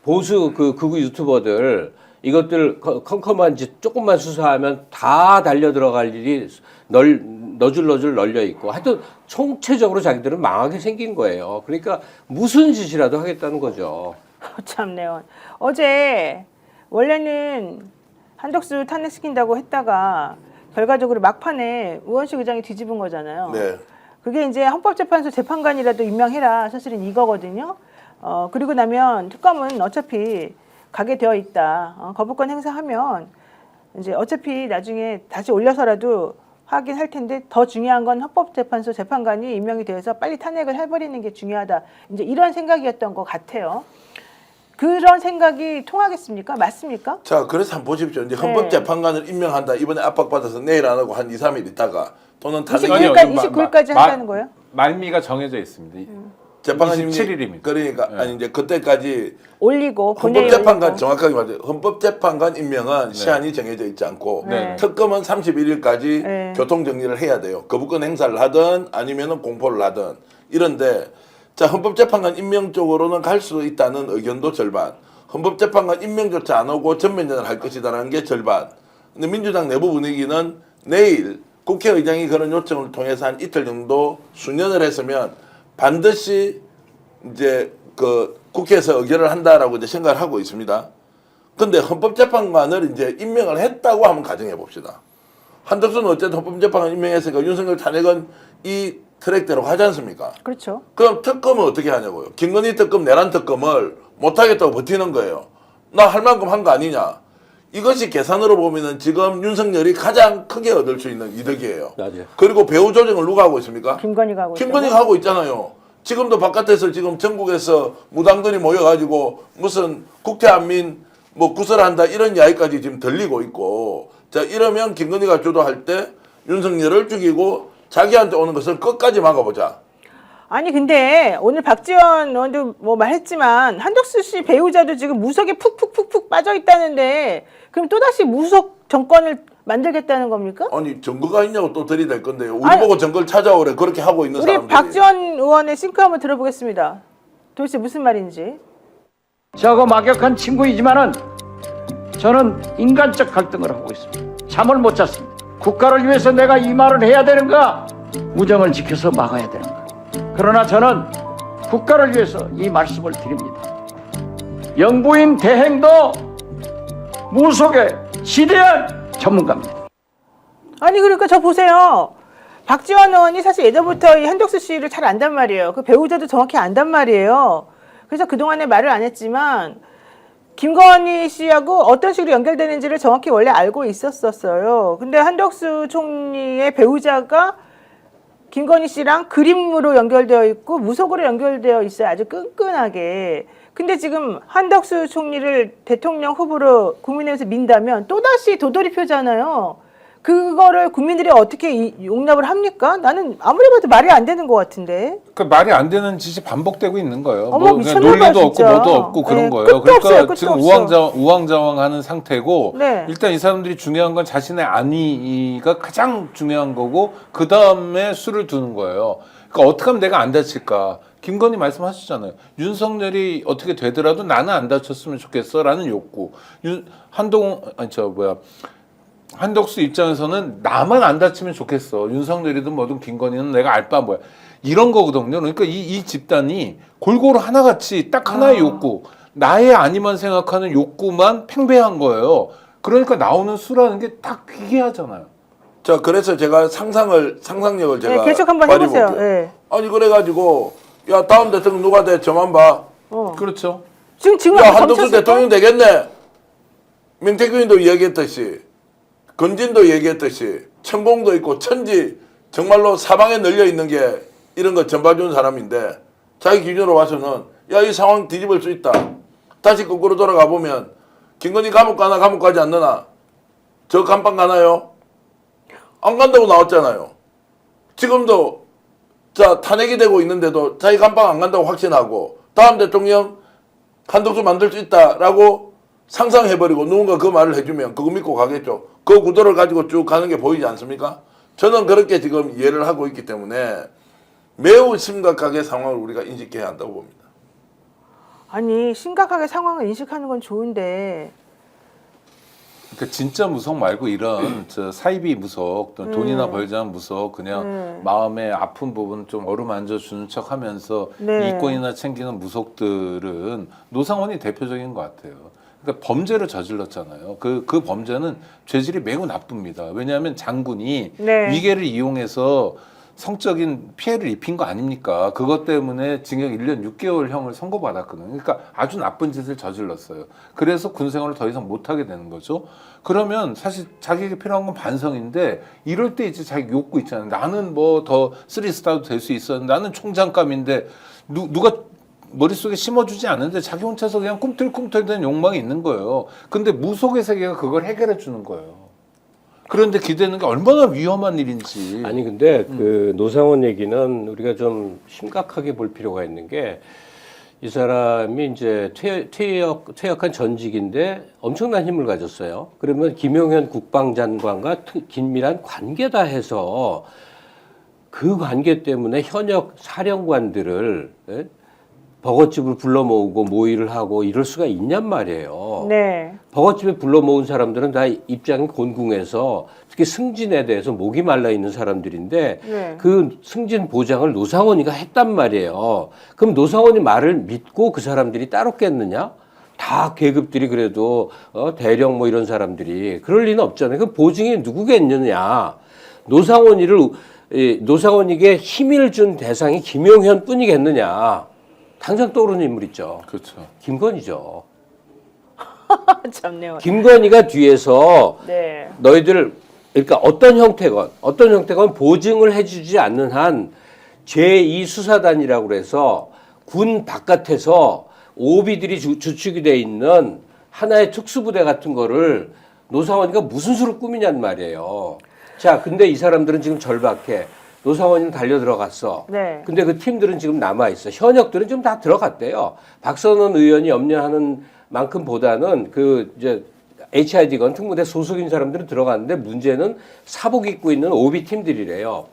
보수 그 극우 유튜버들 이것들 컴컴한 짓 조금만 수사하면 다 달려 들어갈 일이 너줄 널려 있고 하여튼 총체적으로 자기들은 망하게 생긴 거예요. 그러니까 무슨 짓이라도 하겠다는 거죠. 참네요. 어제 원래는 한덕수 탄핵시킨다고 했다가 결과적으로 막판에 우원식 의장이 뒤집은 거잖아요. 네. 그게 이제 헌법재판소 재판관이라도 임명해라 사실은 이거거든요. 그리고 나면 특검은 어차피 가게 되어 있다. 거부권 행사하면 이제 어차피 나중에 다시 올려서라도 확인할 텐데 더 중요한 건 헌법재판소 재판관이 임명이 되어서 빨리 탄핵을 해버리는 게 중요하다. 이제 이런 생각이었던 것 같아요. 그런 생각이 통하겠습니까? 맞습니까? 자, 그래서 한번 보십시오. 이제 헌법재판관을 임명한다. 이번에 압박받아서 내일 안 하고 한 2, 3일 있다가 또는 탄핵 29일까지 한다는 거예요? 말미가 정해져 있습니다. 재판관님이 27일입니다. 그러니까 아니 이제 그때까지 올리고 본회의 헌법재판관 올리고. 정확하게 말해요. 헌법재판관 임명은 시한이 정해져 있지 않고 네. 특검은 31일까지 네. 교통 정리를 해야 돼요. 거부권 행사를 하든 아니면은 공포를 하든 이런데 자 헌법재판관 임명 쪽으로는 갈 수 있다는 의견도 절반. 헌법재판관 임명조차 안 오고 전면전을 할 것이다라는 게 절반. 근데 민주당 내부 분위기는 내일 국회의장이 그런 요청을 통해서 한 이틀 정도 수년을 했으면 반드시 이제 그 국회에서 의결을 한다라고 이제 생각을 하고 있습니다. 근데 헌법재판관을 이제 임명을 했다고 한번 가정해 봅시다. 한덕수는 어쨌든 헌법재판관 임명했으니까 윤석열 탄핵은 이 트랙대로 하지 않습니까? 그렇죠. 그럼 특검은 어떻게 하냐고요. 김건희 특검, 내란 특검을 못하겠다고 버티는 거예요. 나 할 만큼 한 거 아니냐. 이것이 계산으로 보면은 지금 윤석열이 가장 크게 얻을 수 있는 이득이에요. 맞아요. 그리고 배후 조정을 누가 하고 있습니까? 김건희가 하고 김건희가 하고 있잖아요. 지금도 바깥에서 지금 전국에서 무당들이 모여가지고 무슨 국태안민 뭐 구설한다 이런 이야기까지 지금 들리고 있고 자 이러면 김건희가 주도할 때 윤석열을 죽이고 자기한테 오는 것을 끝까지 막아보자. 아니 근데 오늘 박지원 의원도 뭐 말했지만 한덕수 씨 배우자도 지금 무속에 푹푹푹푹 빠져 있다는데 그럼 또다시 무속 정권을 만들겠다는 겁니까? 아니 증거가 있냐고 또 들이댈 건데요. 우리 아니, 보고 증거를 찾아오래. 그렇게 하고 있는 우리 사람들이. 박지원 의원의 싱크 한번 들어보겠습니다. 도대체 무슨 말인지. 저하고 막역한 친구이지만은 저는 인간적 갈등을 하고 있습니다. 잠을 못 잤습니다. 국가를 위해서 내가 이 말을 해야 되는가? 우정을 지켜서 막아야 되는가? 그러나 저는 국가를 위해서 이 말씀을 드립니다. 영부인 대행도 무속의 지대한 전문가입니다. 아니 그러니까 저 보세요. 박지원 의원이 사실 예전부터 이 한덕수 씨를 잘 안단 말이에요. 그 배우자도 정확히 안단 말이에요. 그래서 그동안에 말을 안 했지만 김건희 씨하고 어떤 식으로 연결되는지를 정확히 원래 알고 있었어요. 근데 한덕수 총리의 배우자가 김건희 씨랑 그림으로 연결되어 있고 무속으로 연결되어 있어요. 아주 끈끈하게. 근데 지금 한덕수 총리를 대통령 후보로 국민의힘에서 민다면 또다시 도돌이표잖아요. 그거를 국민들이 어떻게 용납을 합니까? 나는 아무리 봐도 말이 안 되는 것 같은데. 그 말이 안 되는 짓이 반복되고 있는 거예요. 어머, 뭐 그냥 미쳤나 봐요, 논리도 없고 진짜. 뭐도 없고 그런 네, 거예요. 끝도 그러니까 없어요, 끝도 지금 없어. 우왕좌왕하는 상태고 네. 일단 이 사람들이 중요한 건 자신의 안위가 가장 중요한 거고 그 다음에 수를 두는 거예요. 그러니까 어떻게 하면 내가 안 다칠까? 김건희 말씀하셨잖아요. 윤석열이 어떻게 되더라도 나는 안 다쳤으면 좋겠어라는 욕구. 한덕수 입장에서는 나만 안 다치면 좋겠어. 윤석열이든 뭐든 김건희는 내가 알 바 뭐야. 이런 거거든요. 그러니까 이 집단이 골고루 하나같이 딱 하나의 욕구. 나의 아니만 생각하는 욕구만 팽배한 거예요. 그러니까 나오는 수라는 게 딱 기괴하잖아요. 자 그래서 제가 상상력을 제가 네, 계속 한번 발휘해볼게요. 해보세요. 네. 아니 그래가지고 야 다음 대통령 누가 돼? 저만 봐. 그렇죠. 지금 야 한덕수 점쳤을까? 대통령 되겠네. 명태균도 얘기했듯이 건진도 얘기했듯이 천공도 있고 천지 정말로 사방에 널려 있는 게 이런 거 전봐주는 사람인데 자기 기준으로 와서는 야, 이 상황 뒤집을 수 있다. 다시 거꾸로 돌아가 보면 김건희 감옥 가나 감옥 가지 않느나 저 감방 가나요? 안 간다고 나왔잖아요. 지금도 자 탄핵이 되고 있는데도 자기 감방 안 간다고 확신하고 다음 대통령 한덕수 만들 수 있다라고 상상해버리고 누군가 그 말을 해주면 그거 믿고 가겠죠. 그 구도를 가지고 쭉 가는 게 보이지 않습니까? 저는 그렇게 지금 이해를 하고 있기 때문에 매우 심각하게 상황을 우리가 인식해야 한다고 봅니다. 아니 심각하게 상황을 인식하는 건 좋은데 그러니까 진짜 무속 말고 이런 저 사이비 무속 또는 돈이나 벌자는 무속 그냥 마음의 아픈 부분 좀 어루만져 주는 척 하면서 네. 이권이나 챙기는 무속들은 노상원이 대표적인 것 같아요. 그러니까 범죄를 저질렀잖아요. 그 범죄는 죄질이 매우 나쁩니다. 왜냐하면 장군이 네. 위계를 이용해서 성적인 피해를 입힌 거 아닙니까? 그것 때문에 징역 1년 6개월형을 선고받았거든요. 그러니까 아주 나쁜 짓을 저질렀어요. 그래서 군생활을 더 이상 못하게 되는 거죠. 그러면 사실 자기에게 필요한 건 반성인데 이럴 때 이제 자기 욕구 있잖아요. 나는 뭐 더 3스타도 될 수 있었는데 나는 총장감인데 누가 머릿속에 심어주지 않는데 자기 혼자서 그냥 꿈틀꿈틀대는 욕망이 있는 거예요. 근데 무속의 세계가 그걸 해결해 주는 거예요. 그런데 기대는 게 얼마나 위험한 일인지. 아니 근데 그 노상원 얘기는 우리가 좀 심각하게 볼 필요가 있는 게 이 사람이 이제 퇴역한 전직인데 엄청난 힘을 가졌어요. 그러면 김용현 국방장관과 긴밀한 관계다 해서 그 관계 때문에 현역 사령관들을 버거집을 불러 모으고 모의를 하고 이럴 수가 있냔 말이에요. 네. 버거집에 불러 모은 사람들은 다 입장이 곤궁해서 특히 승진에 대해서 목이 말라 있는 사람들인데 네. 그 승진 보장을 노상원이가 했단 말이에요. 그럼 노상원이 말을 믿고 그 사람들이 따랐겠느냐? 다 계급들이 그래도 대령 뭐 이런 사람들이 그럴 리는 없잖아요. 그 보증이 누구겠느냐? 노상원에게 힘을 준 대상이 김용현 뿐이겠느냐? 당장 떠오르는 인물 있죠. 그렇죠. 김건희죠. 참네요. 김건희가 뒤에서 네. 너희들 그러니까 어떤 형태건 보증을 해주지 않는 한 제2수사단이라고 그래서 군 바깥에서 오비들이 주축이 돼 있는 하나의 특수부대 같은 거를 노상원이가 무슨 수로 꾸미냔 말이에요. 자, 근데 이 사람들은 지금 절박해. 노상원이는 달려 들어갔어. 네. 근데 그 팀들은 지금 남아 있어. 현역들은 지금 다 들어갔대요. 박선원 의원이 염려하는 만큼보다는 그 이제 HID건 특무대 소속인 사람들은 들어갔는데 문제는 사복 입고 있는 오비 팀들이래요.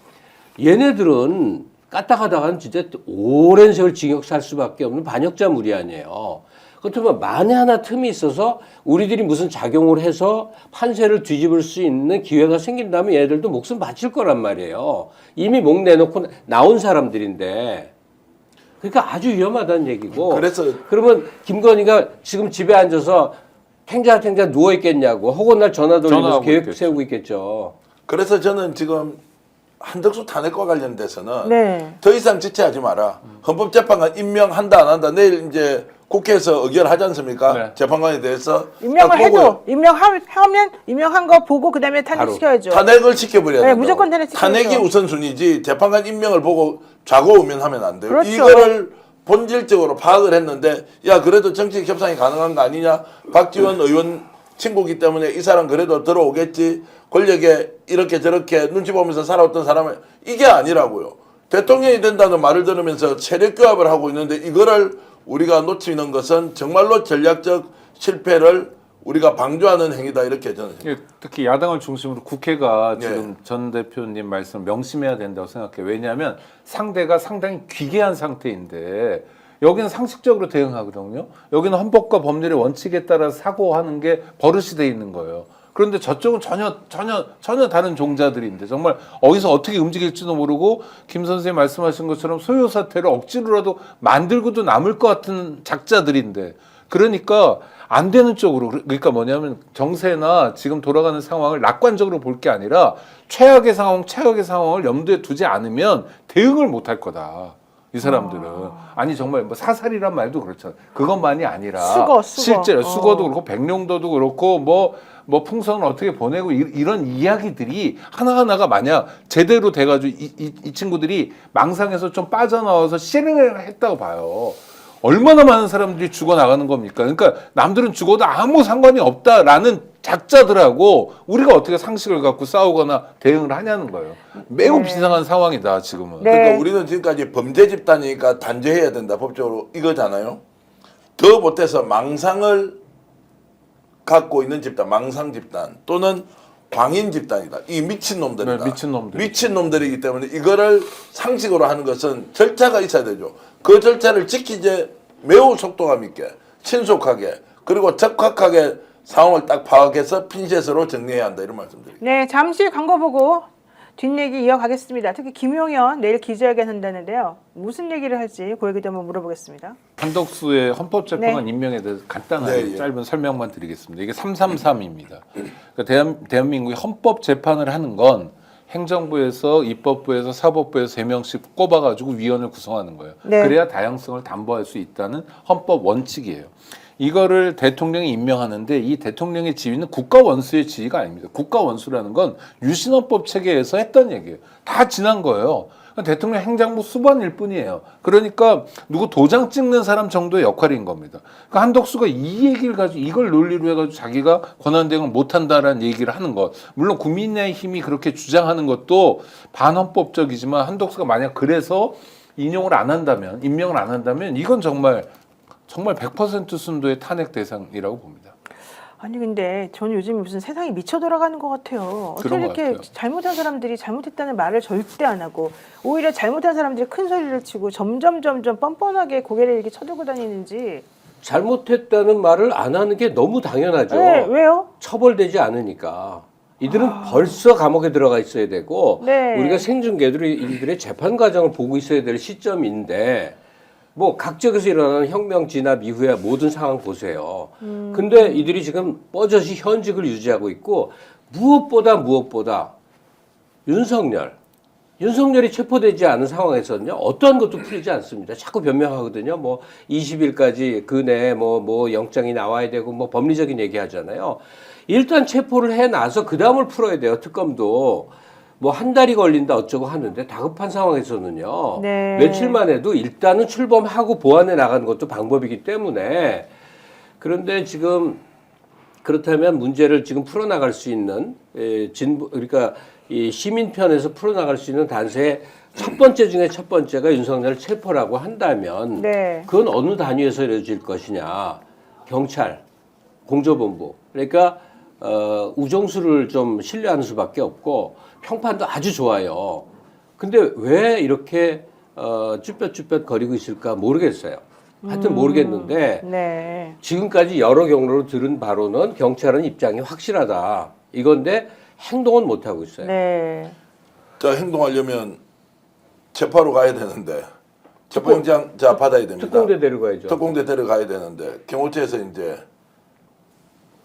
얘네들은 까딱하다가는 진짜 오랜 세월 징역 살 수밖에 없는 반역자물이 아니에요. 그렇다면 만에 하나 틈이 있어서 우리들이 무슨 작용을 해서 판세를 뒤집을 수 있는 기회가 생긴다면 얘들도 목숨 바칠 거란 말이에요. 이미 목 내놓고 나온 사람들인데. 그러니까 아주 위험하다는 얘기고. 그래서 그러면 김건희가 지금 집에 앉아서 탱자탱자 누워 있겠냐고. 혹은 날 전화 돌리면서 전화하고 계획 있겠죠. 세우고 있겠죠. 그래서 저는 지금 한덕수 탄핵과 관련돼서는 네. 더 이상 지체하지 마라. 헌법재판관 임명한다 안 한다. 내일 이제 국회에서 의결하지 않습니까? 네. 재판관에 대해서 임명을 딱 보고요. 해도 하면 임명한 거 보고 그다음에 탄핵시켜야죠. 탄핵을 시켜버려야 네, 된다. 무조건 탄핵시켜야죠. 탄핵이 우선순위지 재판관 임명을 보고 좌고우면하면 안 돼요. 그렇죠. 이거를 본질적으로 파악을 했는데 야 그래도 정치 협상이 가능한 거 아니냐? 박지원 의원 친구기 때문에 이 사람 그래도 들어오겠지. 권력에 이렇게 저렇게 눈치 보면서 살아왔던 사람은 이게 아니라고요. 대통령이 된다는 말을 들으면서 세력 규합을 하고 있는데 이거를 우리가 놓치는 것은 정말로 전략적 실패를 우리가 방조하는 행위다 이렇게 저는 생각합니다. 예, 특히 야당을 중심으로 국회가 네. 지금 전 대표님 말씀 명심해야 된다고 생각해요. 왜냐하면 상대가 상당히 귀계한 상태인데 여기는 상식적으로 대응하거든요. 여기는 헌법과 법률의 원칙에 따라 사고하는 게 버릇이 돼 있는 거예요. 그런데 저쪽은 전혀 다른 종자들인데 정말 어디서 어떻게 움직일지도 모르고 김 선생님 말씀하신 것처럼 소요 사태를 억지로라도 만들고도 남을 것 같은 작자들인데 그러니까 안 되는 쪽으로 그러니까 뭐냐면 정세나 지금 돌아가는 상황을 낙관적으로 볼 게 아니라 최악의 상황을 염두에 두지 않으면 대응을 못 할 거다. 이 사람들은. 아니 정말 뭐 사살이란 말도 그렇잖아요. 그것만이 아니라 수거. 실제로 수거도 그렇고 백령도도 그렇고 뭐 풍선을 어떻게 보내고 이런 이야기들이 하나하나가 만약 제대로 돼가지고 이 친구들이 망상에서 좀 빠져나와서 실행을 했다고 봐요. 얼마나 많은 사람들이 죽어나가는 겁니까? 그러니까 남들은 죽어도 아무 상관이 없다라는 작자들하고 우리가 어떻게 상식을 갖고 싸우거나 대응을 하냐는 거예요. 매우 비상한 상황이다 지금은. 네. 그러니까 우리는 지금까지 범죄 집단이니까 단죄해야 된다 법적으로 이거잖아요. 더 못해서 망상을 갖고 있는 집단, 망상 집단 또는 광인 집단이다. 이 미친놈들이다. 네, 미친놈들. 미친놈들이기 때문에 이거를 상식으로 하는 것은 절차가 있어야 되죠. 그 절차를 지키지 매우 속도감 있게 신속하게 그리고 적확하게 상황을 딱 파악해서 핀셋으로 정리해야 한다 이런 말씀드립니다. 네, 잠시 광고 보고 뒷얘기 이어가겠습니다. 특히 김용현 내일 기자회견 한다는데요. 무슨 얘기를 할지 그 얘기도 한번 물어보겠습니다. 한덕수의 헌법재판관 네. 임명에 대해서 간단하게 네, 예. 짧은 설명만 드리겠습니다. 이게 333입니다. 그러니까 대한민국이 헌법재판을 하는 건 행정부에서 입법부에서 사법부에서 3명씩 꼽아가지고 위원을 구성하는 거예요. 네. 그래야 다양성을 담보할 수 있다는 헌법 원칙이에요. 이거를 대통령이 임명하는데 이 대통령의 지위는 국가원수의 지위가 아닙니다. 국가원수라는 건 유신헌법 체계에서 했던 얘기예요. 다 지난 거예요. 대통령 행정부 수반일 뿐이에요. 그러니까 누구 도장 찍는 사람 정도의 역할인 겁니다. 그러니까 한덕수가 이 얘기를 가지고 이걸 논리로 해가지고 자기가 권한대행을 못한다라는 얘기를 하는 것. 물론 국민의힘이 그렇게 주장하는 것도 반헌법적이지만 한덕수가 만약 그래서 인용을 안 한다면, 임명을 안 한다면 이건 정말 100% 순도의 탄핵 대상이라고 봅니다. 아니 근데 전 요즘 무슨 세상이 미쳐 돌아가는 것 같아요. 어떻게 그런 것 이렇게 같아요. 잘못한 사람들이 잘못했다는 말을 절대 안 하고 오히려 잘못한 사람들이 큰 소리를 치고 점점 뻔뻔하게 고개를 이렇게 쳐들고 다니는지. 잘못했다는 말을 안 하는 게 너무 당연하죠. 네, 왜요? 처벌되지 않으니까. 이들은 벌써 감옥에 들어가 있어야 되고 네. 우리가 생중계로 이들의 재판 과정을 보고 있어야 될 시점인데 뭐 각지에서 일어나는 혁명 진압 이후의 모든 상황 보세요. 근데 이들이 지금 뻐젓이 현직을 유지하고 있고 무엇보다 윤석열이 체포되지 않은 상황에서는요 어떠한 것도 풀리지 않습니다. 자꾸 변명하거든요. 뭐 20일까지 그 내에 뭐 영장이 나와야 되고 뭐 법리적인 얘기하잖아요. 일단 체포를 해놔서 그 다음을 풀어야 돼요. 특검도. 뭐 한 달이 걸린다 어쩌고 하는데 다급한 상황에서는요. 네. 며칠만 해도 일단은 출범하고 보완해 나가는 것도 방법이기 때문에 그런데 지금 그렇다면 문제를 지금 풀어나갈 수 있는 그러니까 이 시민편에서 풀어나갈 수 있는 단서의 첫 번째 중에 첫 번째가 윤석열 체포라고 한다면 네. 그건 어느 단위에서 이루어질 것이냐. 경찰, 공조본부. 그러니까 우정수를 좀 신뢰하는 수밖에 없고 평판도 아주 좋아요. 근데 왜 이렇게 쭈뼛쭈뼛 거리고 있을까 모르겠어요. 하여튼 모르겠는데 네. 지금까지 여러 경로로 들은 바로는 경찰은 입장이 확실하다. 이건데 행동은 못하고 있어요. 네. 자 행동하려면 체포하러 가야 되는데 체포영장 자 받아야 됩니다. 특공대 데려가야죠. 특공대 데려가야 되는데 경호처에서 이제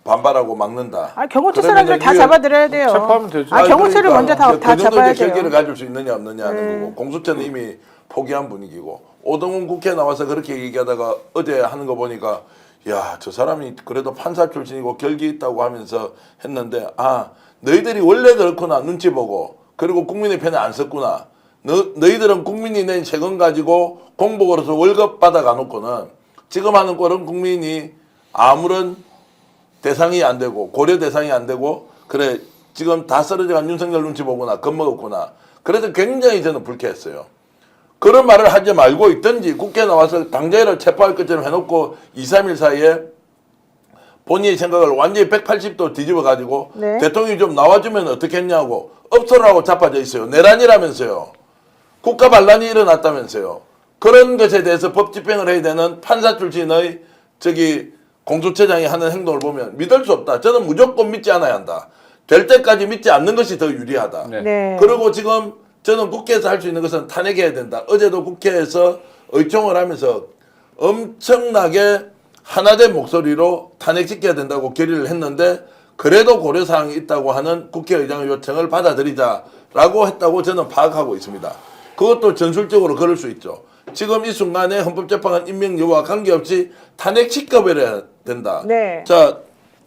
반발하고 막는다. 아 경호처 그러면은 사람들 다 이게 잡아들여야 돼요. 체포하면 되죠. 아 경호처를 먼저 다 그 정도 잡아야 이제 결계를 돼요. 가질 수 있느냐 없느냐 하는 거고 공수처는 이미 포기한 분위기고 오동훈 국회 나와서 그렇게 얘기하다가 어제 하는 거 보니까 야 저 사람이 그래도 판사 출신이고 결기 있다고 하면서 했는데 아 너희들이 원래 그렇구나 눈치 보고 그리고 국민의 편에 안 섰구나 너희들은 국민이 낸 세금 가지고 공복으로서 월급 받아가 놓고는 지금 하는 꼴은 국민이 아무런 대상이 안 되고 고려 대상이 안 되고 그래 지금 다 쓰러져간 윤석열 눈치 보구나 겁먹었구나 그래서 굉장히 저는 불쾌했어요. 그런 말을 하지 말고 있든지 국회에 나와서 당장이라도 체포할 것처럼 해놓고 2, 3일 사이에 본인의 생각을 완전히 180도 뒤집어 가지고 네. 대통령이 좀 나와주면 어떻겠냐고 업소라고 자빠져 있어요. 내란이라면서요. 국가 반란이 일어났다면서요. 그런 것에 대해서 법 집행을 해야 되는 판사 출신의 공수처장이 하는 행동을 보면 믿을 수 없다. 저는 무조건 믿지 않아야 한다. 될 때까지 믿지 않는 것이 더 유리하다. 네. 네. 그리고 지금 저는 국회에서 할 수 있는 것은 탄핵해야 된다. 어제도 국회에서 의총을 하면서 엄청나게 하나된 목소리로 탄핵시켜야 된다고 결의를 했는데 그래도 고려사항이 있다고 하는 국회의장의 요청을 받아들이자라고 했다고 저는 파악하고 있습니다. 그것도 전술적으로 그럴 수 있죠. 지금 이 순간에 헌법재판관 임명 여부와 관계없이 탄핵 취급해야 된다. 네. 자,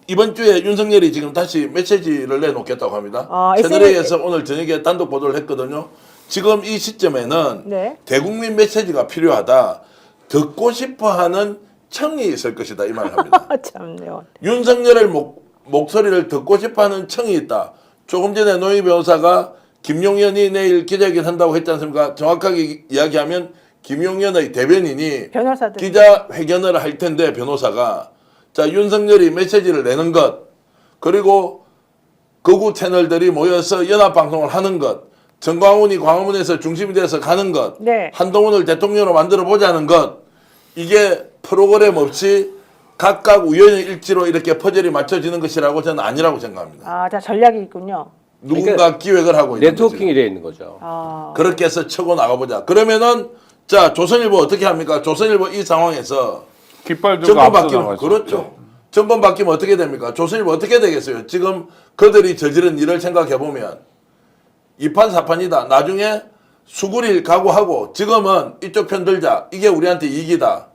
이번 주에 윤석열이 지금 다시 메시지를 내놓겠다고 합니다. 채널A에서 오늘 저녁에 단독 보도를 했거든요. 지금 이 시점에는 네. 대국민 메시지가 필요하다. 듣고 싶어하는 청이 있을 것이다. 이 말을 합니다. 참네요. 윤석열의 목소리를 듣고 싶어하는 청이 있다. 조금 전에 노희 변호사가 김용현이 내일 기자회견 한다고 했지 않습니까? 정확하게 이야기하면 김용현의 대변인이 변호사들. 기자회견을 할 텐데 변호사가 자 윤석열이 메시지를 내는 것 그리고 극우 채널들이 모여서 연합방송을 하는 것 정광훈이 광화문에서 중심이 돼서 가는 것 네. 한동훈을 대통령으로 만들어 보자는 것 이게 프로그램 없이 각각 우연의 일치로 이렇게 퍼즐이 맞춰지는 것이라고 저는 아니라고 생각합니다. 아, 다 전략이 있군요. 누군가 그러니까 기획을 하고 있는 거죠. 네트워킹이 되어 있는 거죠. 아, 그렇게 해서 쳐고 나가보자. 그러면은 자 조선일보 어떻게 합니까? 조선일보 이 상황에서 깃발 들고 정권 앞서 바뀌면 나가죠. 그렇죠. 정권 바뀌면 어떻게 됩니까? 조선일보 어떻게 되겠어요? 지금 그들이 저지른 일을 생각해 보면 2판 4판이다. 나중에 수구릴 각오하고 지금은 이쪽 편 들자. 이게 우리한테 이익이다.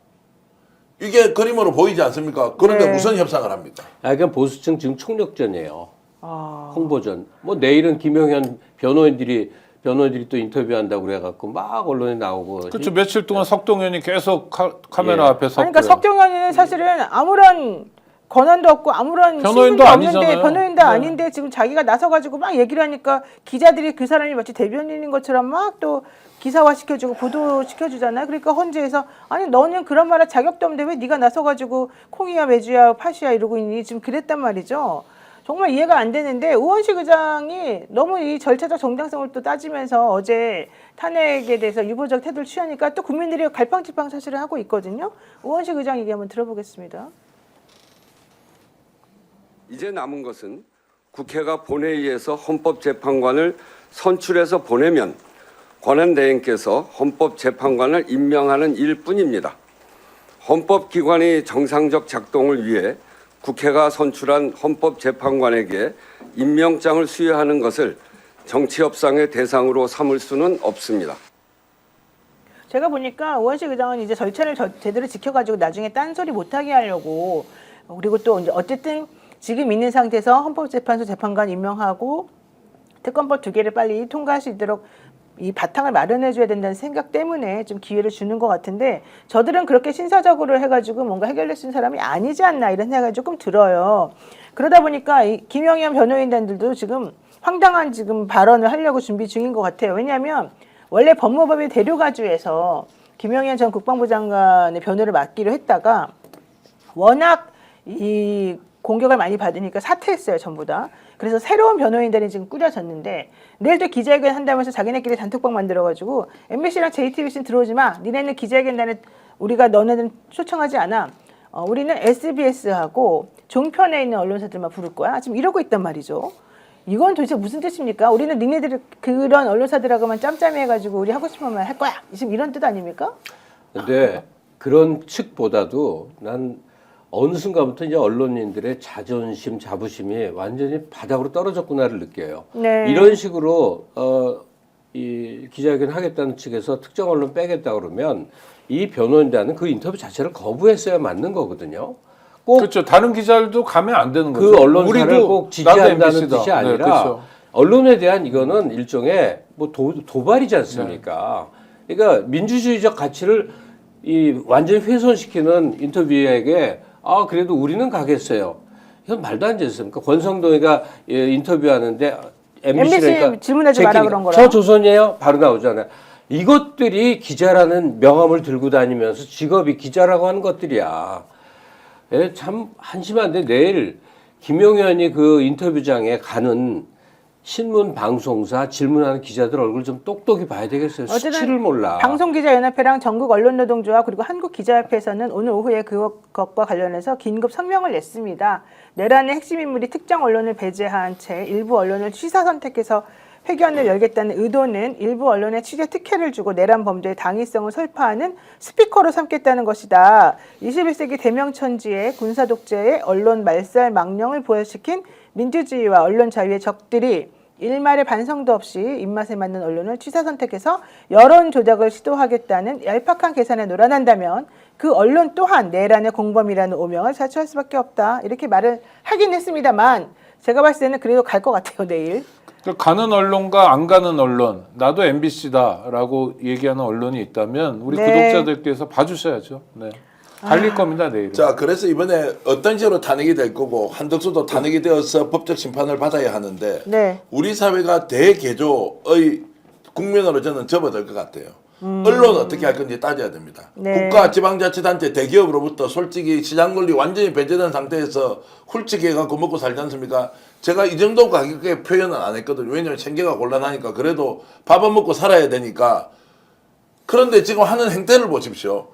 이게 그림으로 보이지 않습니까? 그런데 네. 무슨 협상을 합니까? 그러니까 보수층 지금 총력전이에요. 아. 홍보전. 뭐 내일은 김용현 변호인들이 또 인터뷰한다고 그래갖고 막 언론에 나오고. 그렇죠. 며칠 동안 석동현이 계속 카메라 예. 앞에 섰고요. 그러니까 석경현이는 사실은 아무런 권한도 없고 아무런 변호인도 신분도 없는데 아니잖아요. 변호인도 네. 아닌데 지금 자기가 나서가지고 막 얘기를 하니까 기자들이 그 사람이 마치 대변인인 것처럼 막 또 기사화 시켜주고 보도 시켜주잖아요. 그러니까 헌재에서 아니 너는 그런 말할 자격도 없는데 왜 네가 나서가지고 콩이야 매주야 팥이야 이러고 있니 지금 그랬단 말이죠. 정말 이해가 안 되는데 우원식 의장이 너무 이 절차적 정당성을 또 따지면서 어제 탄핵에 대해서 유보적 태도를 취하니까 또 국민들이 갈팡질팡 사실을 하고 있거든요. 우원식 의장 얘기 한번 들어보겠습니다. 이제 남은 것은 국회가 본회의에서 헌법재판관을 선출해서 보내면 권한대행께서 헌법재판관을 임명하는 일뿐입니다. 헌법기관의 정상적 작동을 위해 국회가 선출한 헌법재판관에게 임명장을 수여하는 것을 정치협상의 대상으로 삼을 수는 없습니다. 제가 보니까 우원식 의장은 이제 절차를 제대로 지켜가지고 나중에 딴소리 못하게 하려고 그리고 또 이제 어쨌든 지금 있는 상태에서 헌법재판소 재판관 임명하고 특검법 2개를 빨리 통과할 수 있도록 이 바탕을 마련해줘야 된다는 생각 때문에 좀 기회를 주는 것 같은데 저들은 그렇게 신사적으로 해가지고 뭔가 해결될 수 있는 사람이 아니지 않나 이런 생각이 조금 들어요. 그러다 보니까 이 김영현 변호인단들도 지금 황당한 지금 발언을 하려고 준비 중인 것 같아요. 왜냐하면 원래 법무법의 대료가주에서 김영현 전 국방부 장관의 변호를 맡기로 했다가 워낙 이 공격을 많이 받으니까 사퇴했어요, 전부 다. 그래서 새로운 변호인단이 지금 꾸려졌는데 내일도 기자회견 한다면서 자기네끼리 단톡방 만들어가지고 MBC랑 JTBC는 들어오지 마. 니네는 기자회견단에 우리가 너네는 초청하지 않아. 우리는 SBS하고 종편에 있는 언론사들만 부를 거야. 지금 이러고 있단 말이죠. 이건 도대체 무슨 뜻입니까? 우리는 니네들 그런 언론사들하고만 짬짬이 해가지고 우리 하고 싶은 말 할 거야. 지금 이런 뜻 아닙니까? 근데 그런 측보다도 난 어느 순간부터 이제 언론인들의 자존심, 자부심이 완전히 바닥으로 떨어졌구나를 느껴요. 네. 이런 식으로 이 기자회견 하겠다는 측에서 특정 언론 빼겠다 그러면 이 변호인단은 그 인터뷰 자체를 거부했어야 맞는 거거든요. 꼭 그렇죠. 다른 기자들도 가면 안 되는 거죠. 그 언론사를 우리도 꼭 나도 지지한다는 MBC다. 뜻이 아니라 네, 그렇죠. 언론에 대한 이거는 일종의 뭐 도발이지 않습니까? 그러니까 민주주의적 가치를 이 완전히 훼손시키는 인터뷰에게 그래도 우리는 가겠어요. 이건 말도 안 되지 않습니까? 권성동이가 인터뷰하는데 MBC 질문하지 마라 그런 거라. 저 조선이에요? 바로 나오잖아요. 이것들이 기자라는 명함을 들고 다니면서 직업이 기자라고 하는 것들이야. 참 한심한데 내일 김용현이 그 인터뷰장에 가는 신문 방송사 질문하는 기자들 얼굴 좀 똑똑히 봐야 되겠어요. 수치를 몰라. 방송기자연합회랑 전국언론노동조합 그리고 한국기자협회에서는 오늘 오후에 그것과 관련해서 긴급 성명을 냈습니다. 내란의 핵심 인물이 특정 언론을 배제한 채 일부 언론을 취사 선택해서 회견을 열겠다는 의도는 일부 언론에 취재 특혜를 주고 내란 범죄의 당위성을 설파하는 스피커로 삼겠다는 것이다. 21세기 대명천지의 군사독재의 언론 말살 망령을 부활시킨 민주주의와 언론 자유의 적들이 일말의 반성도 없이 입맛에 맞는 언론을 취사 선택해서 여론 조작을 시도하겠다는 얄팍한 계산에 놀아난다면 그 언론 또한 내란의 공범이라는 오명을 자초할 수밖에 없다. 이렇게 말을 하긴 했습니다만 제가 봤을 때는 그래도 갈 것 같아요, 내일. 가는 언론과 안 가는 언론, 나도 MBC다라고 얘기하는 언론이 있다면 우리 네. 구독자들께서 봐주셔야죠. 네. 달릴 겁니다, 내일은. 자, 그래서 이번에 어떤 식으로 탄핵이 될 거고 한덕수도 탄핵이 되어서 법적 심판을 받아야 하는데 네. 우리 사회가 대개조의 국면으로 저는 접어들 것 같아요. 언론 어떻게 할 건지 따져야 됩니다. 네. 국가 지방자치단체 대기업으로부터 솔직히 시장 논리 완전히 배제된 상태에서 훌쩍해갖고 먹고 살지 않습니까? 제가 이 정도 가격에 표현은 안 했거든요. 왜냐하면 생계가 곤란하니까. 그래도 밥은 먹고 살아야 되니까. 그런데 지금 하는 행태를 보십시오.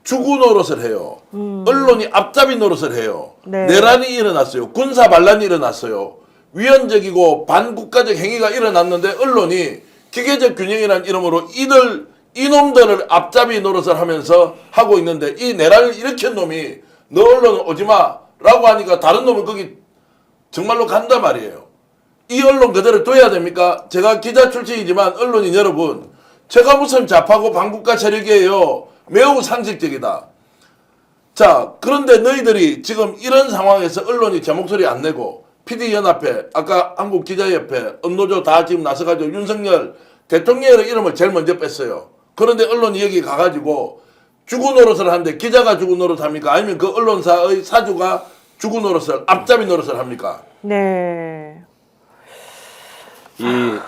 주구 노릇을 해요. 언론이 앞잡이 노릇을 해요. 네. 내란이 일어났어요. 군사 반란이 일어났어요. 위헌적이고 반국가적 행위가 일어났는데 언론이 기계적 균형이라는 이름으로 이놈들을 앞잡이 노릇을 하면서 하고 있는데 이 내란을 일으킨 놈이 너 언론 오지마 라고 하니까 다른 놈은 거기 정말로 간단 말이에요. 이 언론 그대로 둬야 됩니까? 제가 기자 출신이지만 언론인 여러분, 제가 무슨 좌파고 반국가 세력이에요. 매우 상식적이다. 자, 그런데 너희들이 지금 이런 상황에서 언론이 제 목소리 안 내고 PD연합회, 아까 한국기자협회, 업노조 다 지금 나서가지고 윤석열 대통령의 이름을 제일 먼저 뺐어요. 그런데 언론이 여기 가가지고 주구 노릇을 하는데 기자가 주구 노릇 합니까? 아니면 그 언론사의 사주가 주구 노릇을, 앞잡이 노릇을 합니까? 네. 이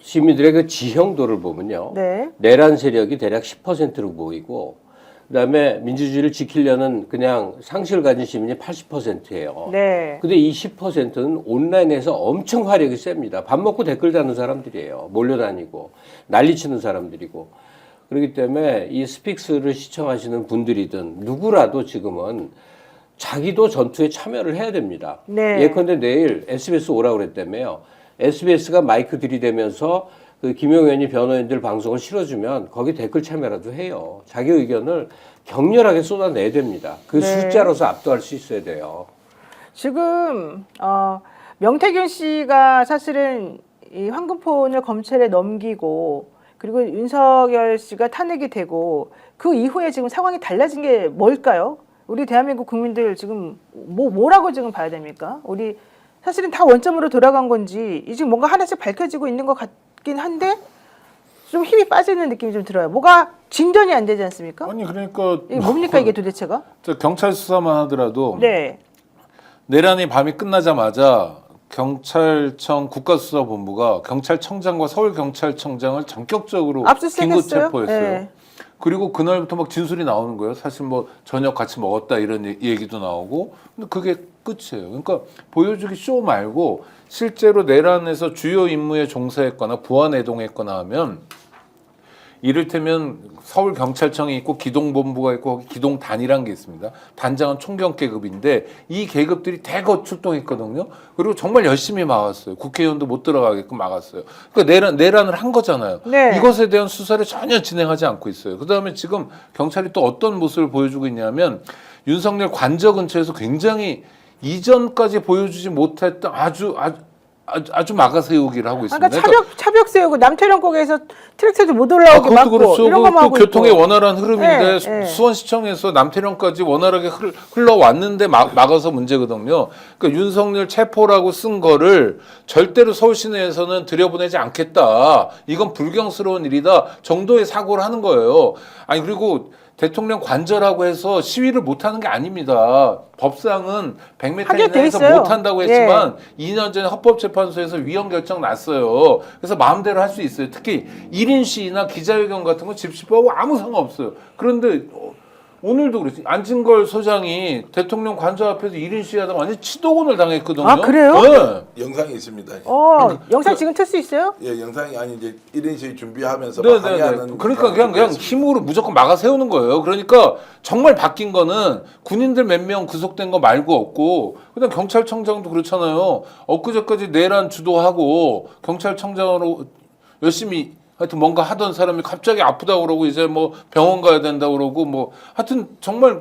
시민들의 그 지형도를 보면요. 네. 내란 세력이 대략 10%로 보이고 그다음에 민주주의를 지키려는 그냥 상식을 가진 시민이 80%예요. 네. 근데 이 10%는 온라인에서 엄청 화력이 셉니다. 밥 먹고 댓글 다는 사람들이에요. 몰려다니고 난리치는 사람들이고. 그렇기 때문에 이 스픽스를 시청하시는 분들이든 누구라도 지금은 자기도 전투에 참여를 해야 됩니다. 네. 예컨대 내일 SBS 오라고 그랬다며요. SBS가 마이크 들이대면서 그 김용현이 변호인들 방송을 실어주면 거기 댓글 참여라도 해요. 자기 의견을 격렬하게 쏟아내야 됩니다. 그 네. 숫자로서 압도할 수 있어야 돼요. 지금 명태균 씨가 사실은 이 황금폰을 검찰에 넘기고 그리고 윤석열 씨가 탄핵이 되고 그 이후에 지금 상황이 달라진 게 뭘까요? 우리 대한민국 국민들 지금 뭐라고 지금 봐야 됩니까? 우리 사실은 다 원점으로 돌아간 건지 지금 뭔가 하나씩 밝혀지고 있는 것 같긴 한데 좀 힘이 빠지는 느낌이 좀 들어요. 뭐가 진전이 안 되지 않습니까? 아니 그러니까 이게 뭡니까 이게 도대체가? 경찰 수사만 하더라도 네. 내란이 밤이 끝나자마자 경찰청 국가수사본부가 경찰청장과 서울경찰청장을 전격적으로 긴급 압수수색했어요? 체포했어요. 네. 그리고 그날부터 막 진술이 나오는 거예요. 사실 뭐 저녁 같이 먹었다 이런 얘기도 나오고. 근데 그게 끝이에요. 그러니까 보여주기 쇼 말고 실제로 내란에서 주요 임무에 종사했거나 부안해동했거나 하면 이를테면 서울경찰청이 있고 기동본부가 있고 거기 기동단이라는 게 있습니다. 단장은 총경계급인데 이 계급들이 대거 출동했거든요. 그리고 정말 열심히 막았어요. 국회의원도 못 들어가게끔 막았어요. 그러니까 내란을 한 거잖아요. 네. 이것에 대한 수사를 전혀 진행하지 않고 있어요. 그다음에 지금 경찰이 또 어떤 모습을 보여주고 있냐면 윤석열 관저 근처에서 굉장히 이전까지 보여주지 못했던 아주 막아세우기를 하고 있습니다. 그러니까 차벽 세우고 남태령곡에서 트랙터도 못 올라오게 막고 그렇죠. 이런 거만 하고 교통의 있고. 원활한 흐름인데 네, 네. 수원시청에서 남태령까지 원활하게 흘러왔는데 막아서 문제거든요. 그러니까 윤석열 체포라고 쓴 거를 절대로 서울 시내에서는 들여보내지 않겠다. 이건 불경스러운 일이다 정도의 사고를 하는 거예요. 아니 그리고 대통령 관저라고 해서 시위를 못하는 게 아닙니다. 법상은 100m 하게 돼 이내에서 있어요. 못한다고 했지만 2년 전에 헌법재판소에서 위헌 결정 났어요. 그래서 마음대로 할 수 있어요. 특히 1인 시위나 기자회견 같은 거 집시법하고 아무 상관없어요. 그런데 오늘도 그랬어요. 안진걸 소장이 대통령 관저 앞에서 1인 시위하다가 완전 치도곤을 당했거든요. 아, 그래요? 네. 영상이 있습니다. 영상 지금 틀 수 있어요? 예, 영상이 아니 이제 1인 시위 준비하면서 막 네네네. 항의하는 그러니까 그냥 힘으로 무조건 막아 세우는 거예요. 그러니까 정말 바뀐 거는 군인들 몇 명 구속된 거 말고 없고 그다음 경찰청장도 그렇잖아요. 엊그제까지 내란 주도하고 경찰청장으로 열심히 하여튼 뭔가 하던 사람이 갑자기 아프다고 그러고 이제 뭐 병원 가야 된다고 그러고 뭐 하여튼 정말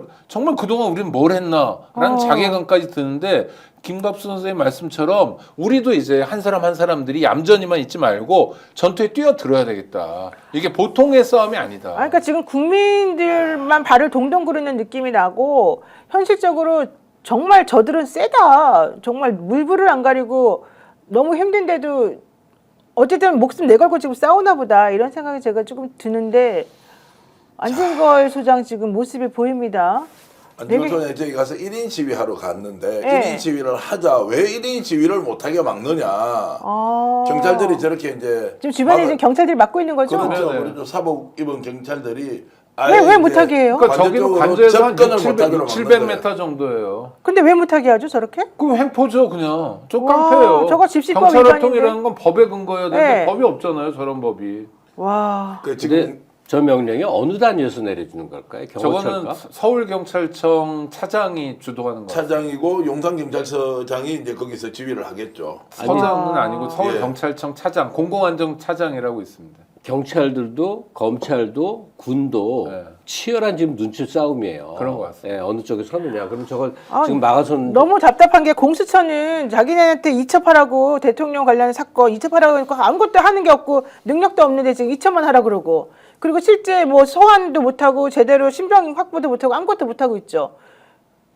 그동안 우리는 뭘 했나라는 자괴감까지 드는데 김갑수 선생님 말씀처럼 우리도 이제 한 사람 한 사람들이 얌전히만 있지 말고 전투에 뛰어들어야 되겠다. 이게 보통의 싸움이 아니다. 그러니까 지금 국민들만 발을 동동 구르는 느낌이 나고 현실적으로 정말 저들은 세다. 정말 물불을 안 가리고 너무 힘든데도 어쨌든 목숨 내걸고 지금 싸우나 보다 이런 생각이 제가 조금 드는데 안진걸 소장 지금 모습이 보입니다. 안진걸 저희 가서 1인 시위하러 갔는데 네. 1인 시위를 하자 왜 1인 시위를 못하게 막느냐. 경찰들이 저렇게 이제 지금 주변에 지금 경찰들이 막고 있는 거죠? 그렇죠. 네. 그래도 사복 입은 경찰들이 왜 못하게 해요? 그러니까 저기는 관저에서 한 접근을 6, 못하도록 700m 정도예요. 근데 왜 못하게 하죠 저렇게? 그럼 횡포죠 그냥. 저 와, 깡패예요. 저거 집시법 경찰활동이라는 건 법에 근거해야 되는데 네. 법이 없잖아요 저런 법이. 와. 그 근데 지금 저 명령이 어느 단위에서 내려지는 걸까요? 저거는 경호처가? 서울경찰청 차장이 주도하는 거예요. 차장이고 용산경찰서장이 이제 거기서 지휘를 하겠죠. 서장은 아니고 예. 서울경찰청 차장, 공공안전차장이라고 있습니다. 경찰들도 검찰도 군도 네. 치열한 지금 눈치 싸움이에요. 그런 것 같습니다. 네, 어느 쪽에 서느냐. 그럼 저걸 아, 지금 막아서는 너무 답답한 게 공수처는 자기네한테 이첩하라고 대통령 관련 사건 이첩하라고 하니까 아무것도 하는 게 없고 능력도 없는데 지금 이첩만 하라 그러고 그리고 실제 뭐 소환도 못하고 제대로 신병 확보도 못하고 아무것도 못하고 있죠.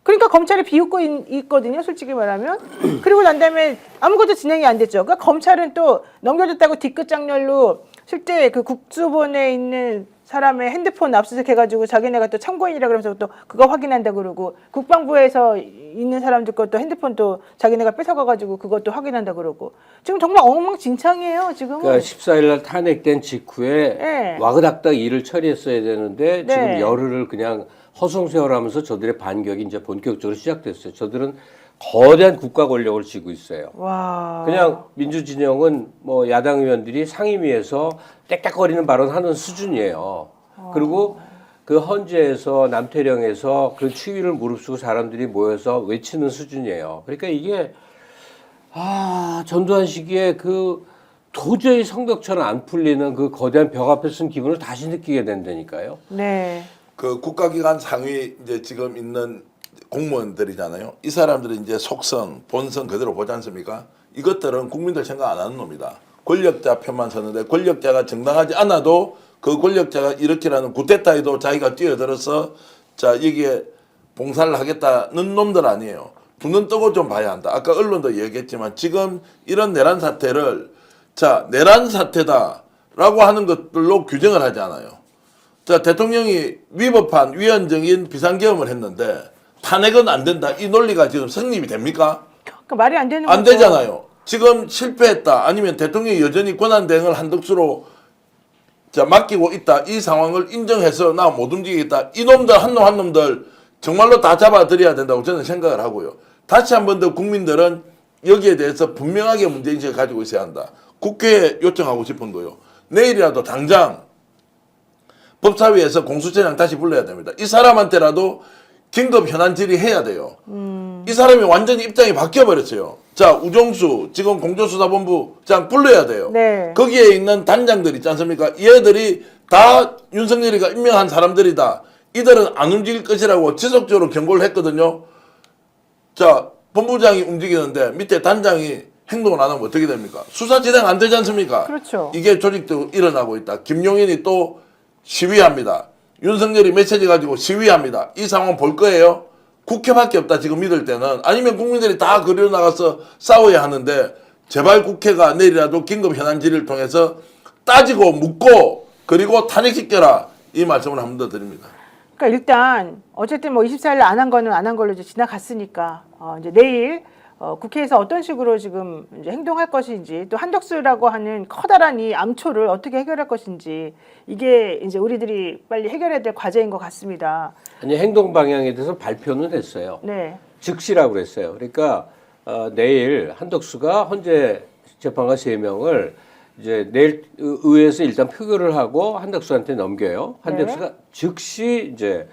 그러니까 검찰이 비웃고 있거든요, 솔직히 말하면. 그리고 난 다음에 아무것도 진행이 안 됐죠. 그러니까 검찰은 또 넘겨줬다고 뒤끝장렬로 실제 그 국수본에 있는 사람의 핸드폰 압수수색해가지고 자기네가 또 참고인이라 그러면서 또 그거 확인한다 그러고 국방부에서 있는 사람들 것도 핸드폰 또 자기네가 뺏어가가지고 그것도 확인한다 그러고 지금 정말 엉망진창이에요 지금은. 그러니까 14일 날 탄핵된 직후에 네. 와그닥닥 일을 처리했어야 되는데 네. 지금 열흘을 그냥 허송세월하면서 저들의 반격이 이제 본격적으로 시작됐어요. 저들은 거대한 국가 권력을 쥐고 있어요. 와. 그냥 민주진영은 뭐 야당 의원들이 상임위에서 땡땡거리는 발언하는 수준이에요. 그리고 그 헌재에서 남태령에서 그 추위를 무릅쓰고 사람들이 모여서 외치는 수준이에요. 그러니까 이게 전두환 시기에 그 도저히 성벽처럼 안 풀리는 그 거대한 벽 앞에 쓴 기분을 다시 느끼게 된다니까요. 네. 그 국가기관 상위 이제 지금 있는 공무원들이잖아요. 이 사람들은 이제 속성, 본성 그대로 보지 않습니까? 이것들은 국민들 생각 안 하는 놈이다. 권력자 편만 서는데 권력자가 정당하지 않아도 그 권력자가 이렇게라는 구태타에도 자기가 뛰어들어서 자 여기에 봉사를 하겠다는 놈들 아니에요. 두 눈 뜨고 좀 봐야 한다. 아까 언론도 얘기했지만 지금 이런 내란 사태를 자 내란 사태다라고 하는 것들로 규정을 하지 않아요. 자 대통령이 위법한 위헌적인 비상계엄을 했는데 탄핵은 안 된다. 이 논리가 지금 성립이 됩니까? 그러니까 말이 안 되는 안 거죠. 되잖아요. 지금 실패했다. 아니면 대통령이 여전히 권한대행을 한덕수로 자 맡기고 있다. 이 상황을 인정해서 나 못 움직이겠다. 이놈들 한 놈 한 놈들 정말로 다 잡아들여야 된다고 저는 생각을 하고요. 다시 한 번 더 국민들은 여기에 대해서 분명하게 문제인식을 가지고 있어야 한다. 국회에 요청하고 싶은 거요. 내일이라도 당장 법사위에서 공수처장 다시 불러야 됩니다. 이 사람한테라도 긴급 현안 질의해야 돼요. 이 사람이 완전히 입장이 바뀌어버렸어요. 자 우종수 지금 공조수사본부장 불러야 돼요. 네. 거기에 있는 단장들 있지 않습니까? 얘들이 다 윤석열이가 임명한 사람들이다. 이들은 안 움직일 것이라고 지속적으로 경고를 했거든요. 자 본부장이 움직이는데 밑에 단장이 행동을 안 하면 어떻게 됩니까? 수사 진행 안 되지 않습니까? 그렇죠. 이게 조직도 일어나고 있다. 김용인이 또 시위합니다. 윤석열이 메시지 가지고 시위합니다. 이 상황 볼 거예요? 국회밖에 없다 지금 믿을 때는. 아니면 국민들이 다 그려 나가서 싸워야 하는데 제발 국회가 내일이라도 긴급 현안 질의를 통해서 따지고 묻고 그리고 탄핵시켜라. 이 말씀을 한 번 더 드립니다. 그러니까 일단 어쨌든 뭐 24일 안 한 거는 안 한 걸로 이제 지나갔으니까 이제 내일 국회에서 어떤 식으로 지금 이제 행동할 것인지 또 한덕수라고 하는 커다란 이 암초를 어떻게 해결할 것인지 이게 이제 우리들이 빨리 해결해야 될 과제인 것 같습니다. 아니 행동 방향에 대해서 발표는 했어요. 네. 즉시라고 그랬어요. 그러니까 내일 한덕수가 헌재 재판관 3명을 이제 내일 의회에서 일단 표결을 하고 한덕수한테 넘겨요. 한덕수가 즉시 이제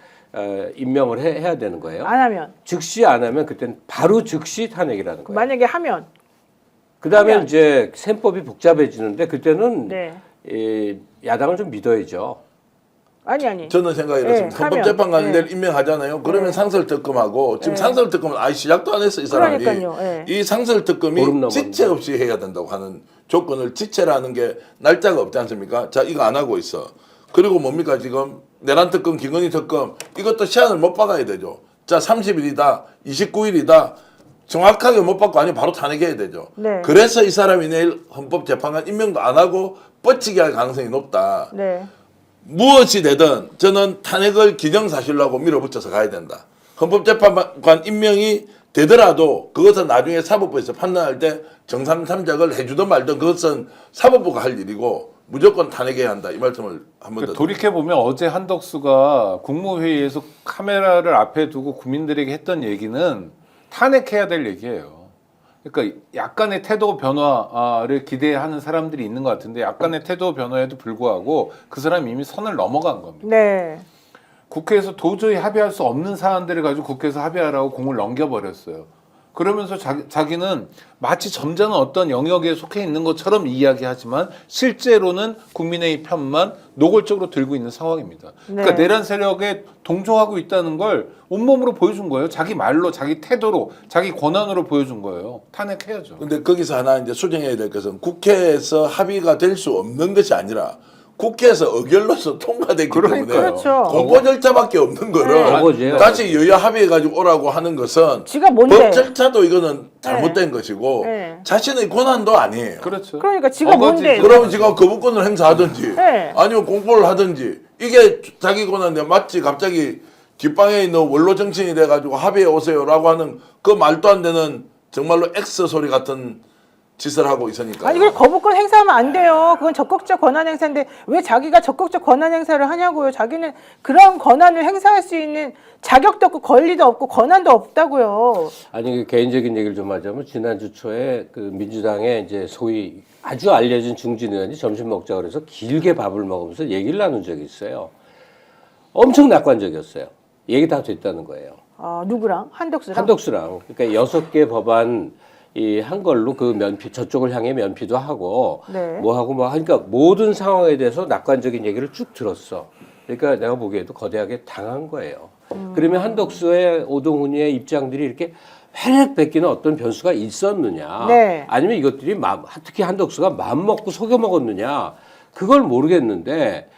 임명을 해야 되는 거예요. 안 하면 즉시 안 하면 그때는 바로 즉시 탄핵이라는 거예요. 만약에 하면 그다음에 하면. 이제 셈법이 복잡해지는데 그때는 네. 야당을 좀 믿어야죠. 아니. 저는 생각이 이렇습니다. 네, 헌법재판관들 네. 임명하잖아요. 그러면 상설특검하고 지금 네. 상설특검은 아예 시작도 안 했어 이 사람이. 그러니까요. 네. 이 보름 상설특검이 넘었는데. 지체 없이 해야 된다고 하는 조건을 지체라는 게 날짜가 없지 않습니까? 자 이거 안 하고 있어. 그리고 뭡니까 지금 내란특검, 김건희특검 이것도 시한을 못 박아야 되죠. 자 30일이다, 29일이다. 정확하게 못 받고 아니면 바로 탄핵해야 되죠. 네. 그래서 이 사람이 내일 헌법재판관 임명도 안 하고 뻗치게 할 가능성이 높다. 네. 무엇이 되든 저는 탄핵을 기정사실로 하고 밀어붙여서 가야 된다. 헌법재판관 임명이 되더라도 그것은 나중에 사법부에서 판단할 때 정상 참작을 해주든 말든 그것은 사법부가 할 일이고 무조건 탄핵해야 한다. 이 말씀을 한 번 더. 돌이켜 보면 어제 한덕수가 국무회의에서 카메라를 앞에 두고 국민들에게 했던 얘기는 탄핵해야 될 얘기예요. 그러니까 약간의 태도 변화를 기대하는 사람들이 있는 것 같은데 약간의 태도 변화에도 불구하고 그 사람이 이미 선을 넘어간 겁니다. 네. 국회에서 도저히 합의할 수 없는 사안들을 가지고 국회에서 합의하라고 공을 넘겨버렸어요. 그러면서 자기는 마치 점잖은 어떤 영역에 속해 있는 것처럼 이야기하지만 실제로는 국민의 편만 노골적으로 들고 있는 상황입니다. 그러니까 네. 내란 세력에 동조하고 있다는 걸 온몸으로 보여준 거예요. 자기 말로, 자기 태도로, 자기 권한으로 보여준 거예요. 탄핵해야죠. 근데 거기서 하나 이제 수정해야 될 것은 국회에서 합의가 될 수 없는 것이 아니라 국회에서 의결로서 통과됐기 때문에 그렇죠. 공보 절차밖에 없는 거를 어거지예요. 다시 여야 합의해가지고 오라고 하는 것은 지가 뭔데? 법 절차도 이거는 잘못된 것이고 네. 자신의 권한도 아니에요. 그렇죠. 그러니까 지가 어거지. 뭔데? 그러면 지가 거부권을 행사하든지 네. 아니면 공포를 하든지 이게 자기 권한인데 마치 갑자기 뒷방에 있는 원로 정치인이 돼가지고 합의해 오세요라고 하는 그 말도 안 되는 정말로 X 소리 같은 짓을 하고 있으니까. 아니, 그걸 거부권 행사하면 안 돼요. 그건 적극적 권한 행사인데 왜 자기가 적극적 권한 행사를 하냐고요. 자기는 그런 권한을 행사할 수 있는 자격도 없고 권리도 없고 권한도 없다고요. 아니 그 개인적인 얘기를 좀 하자면 지난주 초에 그 민주당의 이제 소위 아주 알려진 중진 의원이 점심 먹자 그래서 길게 밥을 먹으면서 얘기를 나눈 적이 있어요. 엄청 낙관적이었어요. 얘기 다 됐다는 거예요. 누구랑? 한덕수랑? 한덕수랑 그러니까 6개 법안 이 한 걸로 그 면피 저쪽을 향해 면피도 하고 네. 뭐 하고 뭐 하니까 모든 상황에 대해서 낙관적인 얘기를 쭉 들었어. 그러니까 내가 보기에도 거대하게 당한 거예요. 그러면 한덕수의 오동훈이의 입장들이 이렇게 회렉 뺏기는 어떤 변수가 있었느냐? 네. 아니면 이것들이 특히 한덕수가 마음 먹고 속여 먹었느냐? 그걸 모르겠는데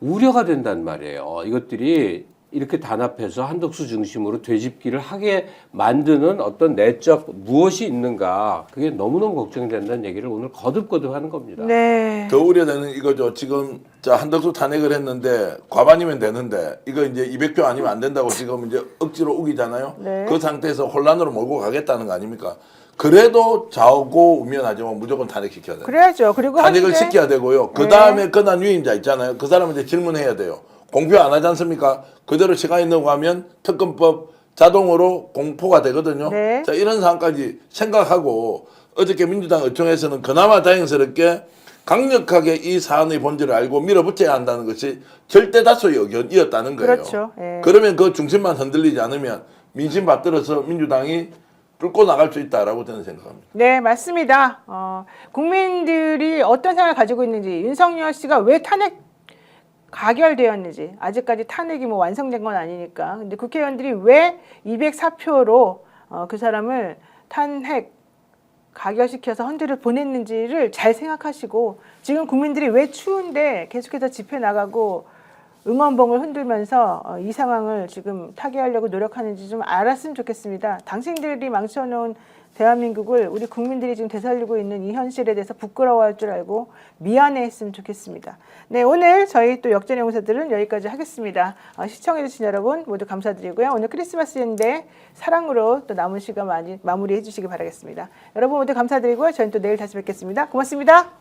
우려가 된단 말이에요. 이것들이 이렇게 단합해서 한덕수 중심으로 되짚기를 하게 만드는 어떤 내적 무엇이 있는가 그게 너무너무 걱정이 된다는 얘기를 오늘 거듭거듭 하는 겁니다. 네. 더 우려되는 이거죠. 지금 자 한덕수 탄핵을 했는데 과반이면 되는데 이거 이제 200표 아니면 안 된다고 지금 이제 억지로 우기잖아요. 네. 그 상태에서 혼란으로 몰고 가겠다는 거 아닙니까? 그래도 좌우고 우면하지만 무조건 탄핵시켜야 돼요. 그래야죠. 그리고 탄핵을 한데- 시켜야 되고요. 그 네. 다음에 권한 유인자 있잖아요. 그 사람한테 질문해야 돼요. 공표 안 하지 않습니까? 그대로 시간이 넘어가면 특검법 자동으로 공포가 되거든요. 네. 자 이런 상황까지 생각하고 어저께 민주당 의총에서는 그나마 다행스럽게 강력하게 이 사안의 본질을 알고 밀어붙여야 한다는 것이 절대 다수의 의견이었다는 거예요. 그렇죠. 예. 그러면 그 중심만 흔들리지 않으면 민심 받들어서 민주당이 뚫고 나갈 수 있다라고 저는 생각합니다. 네, 맞습니다. 국민들이 어떤 생각을 가지고 있는지, 윤석열 씨가 왜 탄핵 가결되었는지, 아직까지 탄핵이 뭐 완성된 건 아니니까. 근데 국회의원들이 왜 204표로 그 사람을 탄핵 가결시켜서 헌재를 보냈는지를 잘 생각하시고, 지금 국민들이 왜 추운데 계속해서 집회 나가고 응원봉을 흔들면서 이 상황을 지금 타개하려고 노력하는지 좀 알았으면 좋겠습니다. 당신들이 망쳐놓은 대한민국을 우리 국민들이 지금 되살리고 있는 이 현실에 대해서 부끄러워할 줄 알고 미안해했으면 좋겠습니다. 네, 오늘 저희 또 역전의 용사들은 여기까지 하겠습니다. 시청해주신 여러분 모두 감사드리고요. 오늘 크리스마스인데 사랑으로 또 남은 시간 많이 마무리해 주시기 바라겠습니다. 여러분 모두 감사드리고요. 저희는 또 내일 다시 뵙겠습니다. 고맙습니다.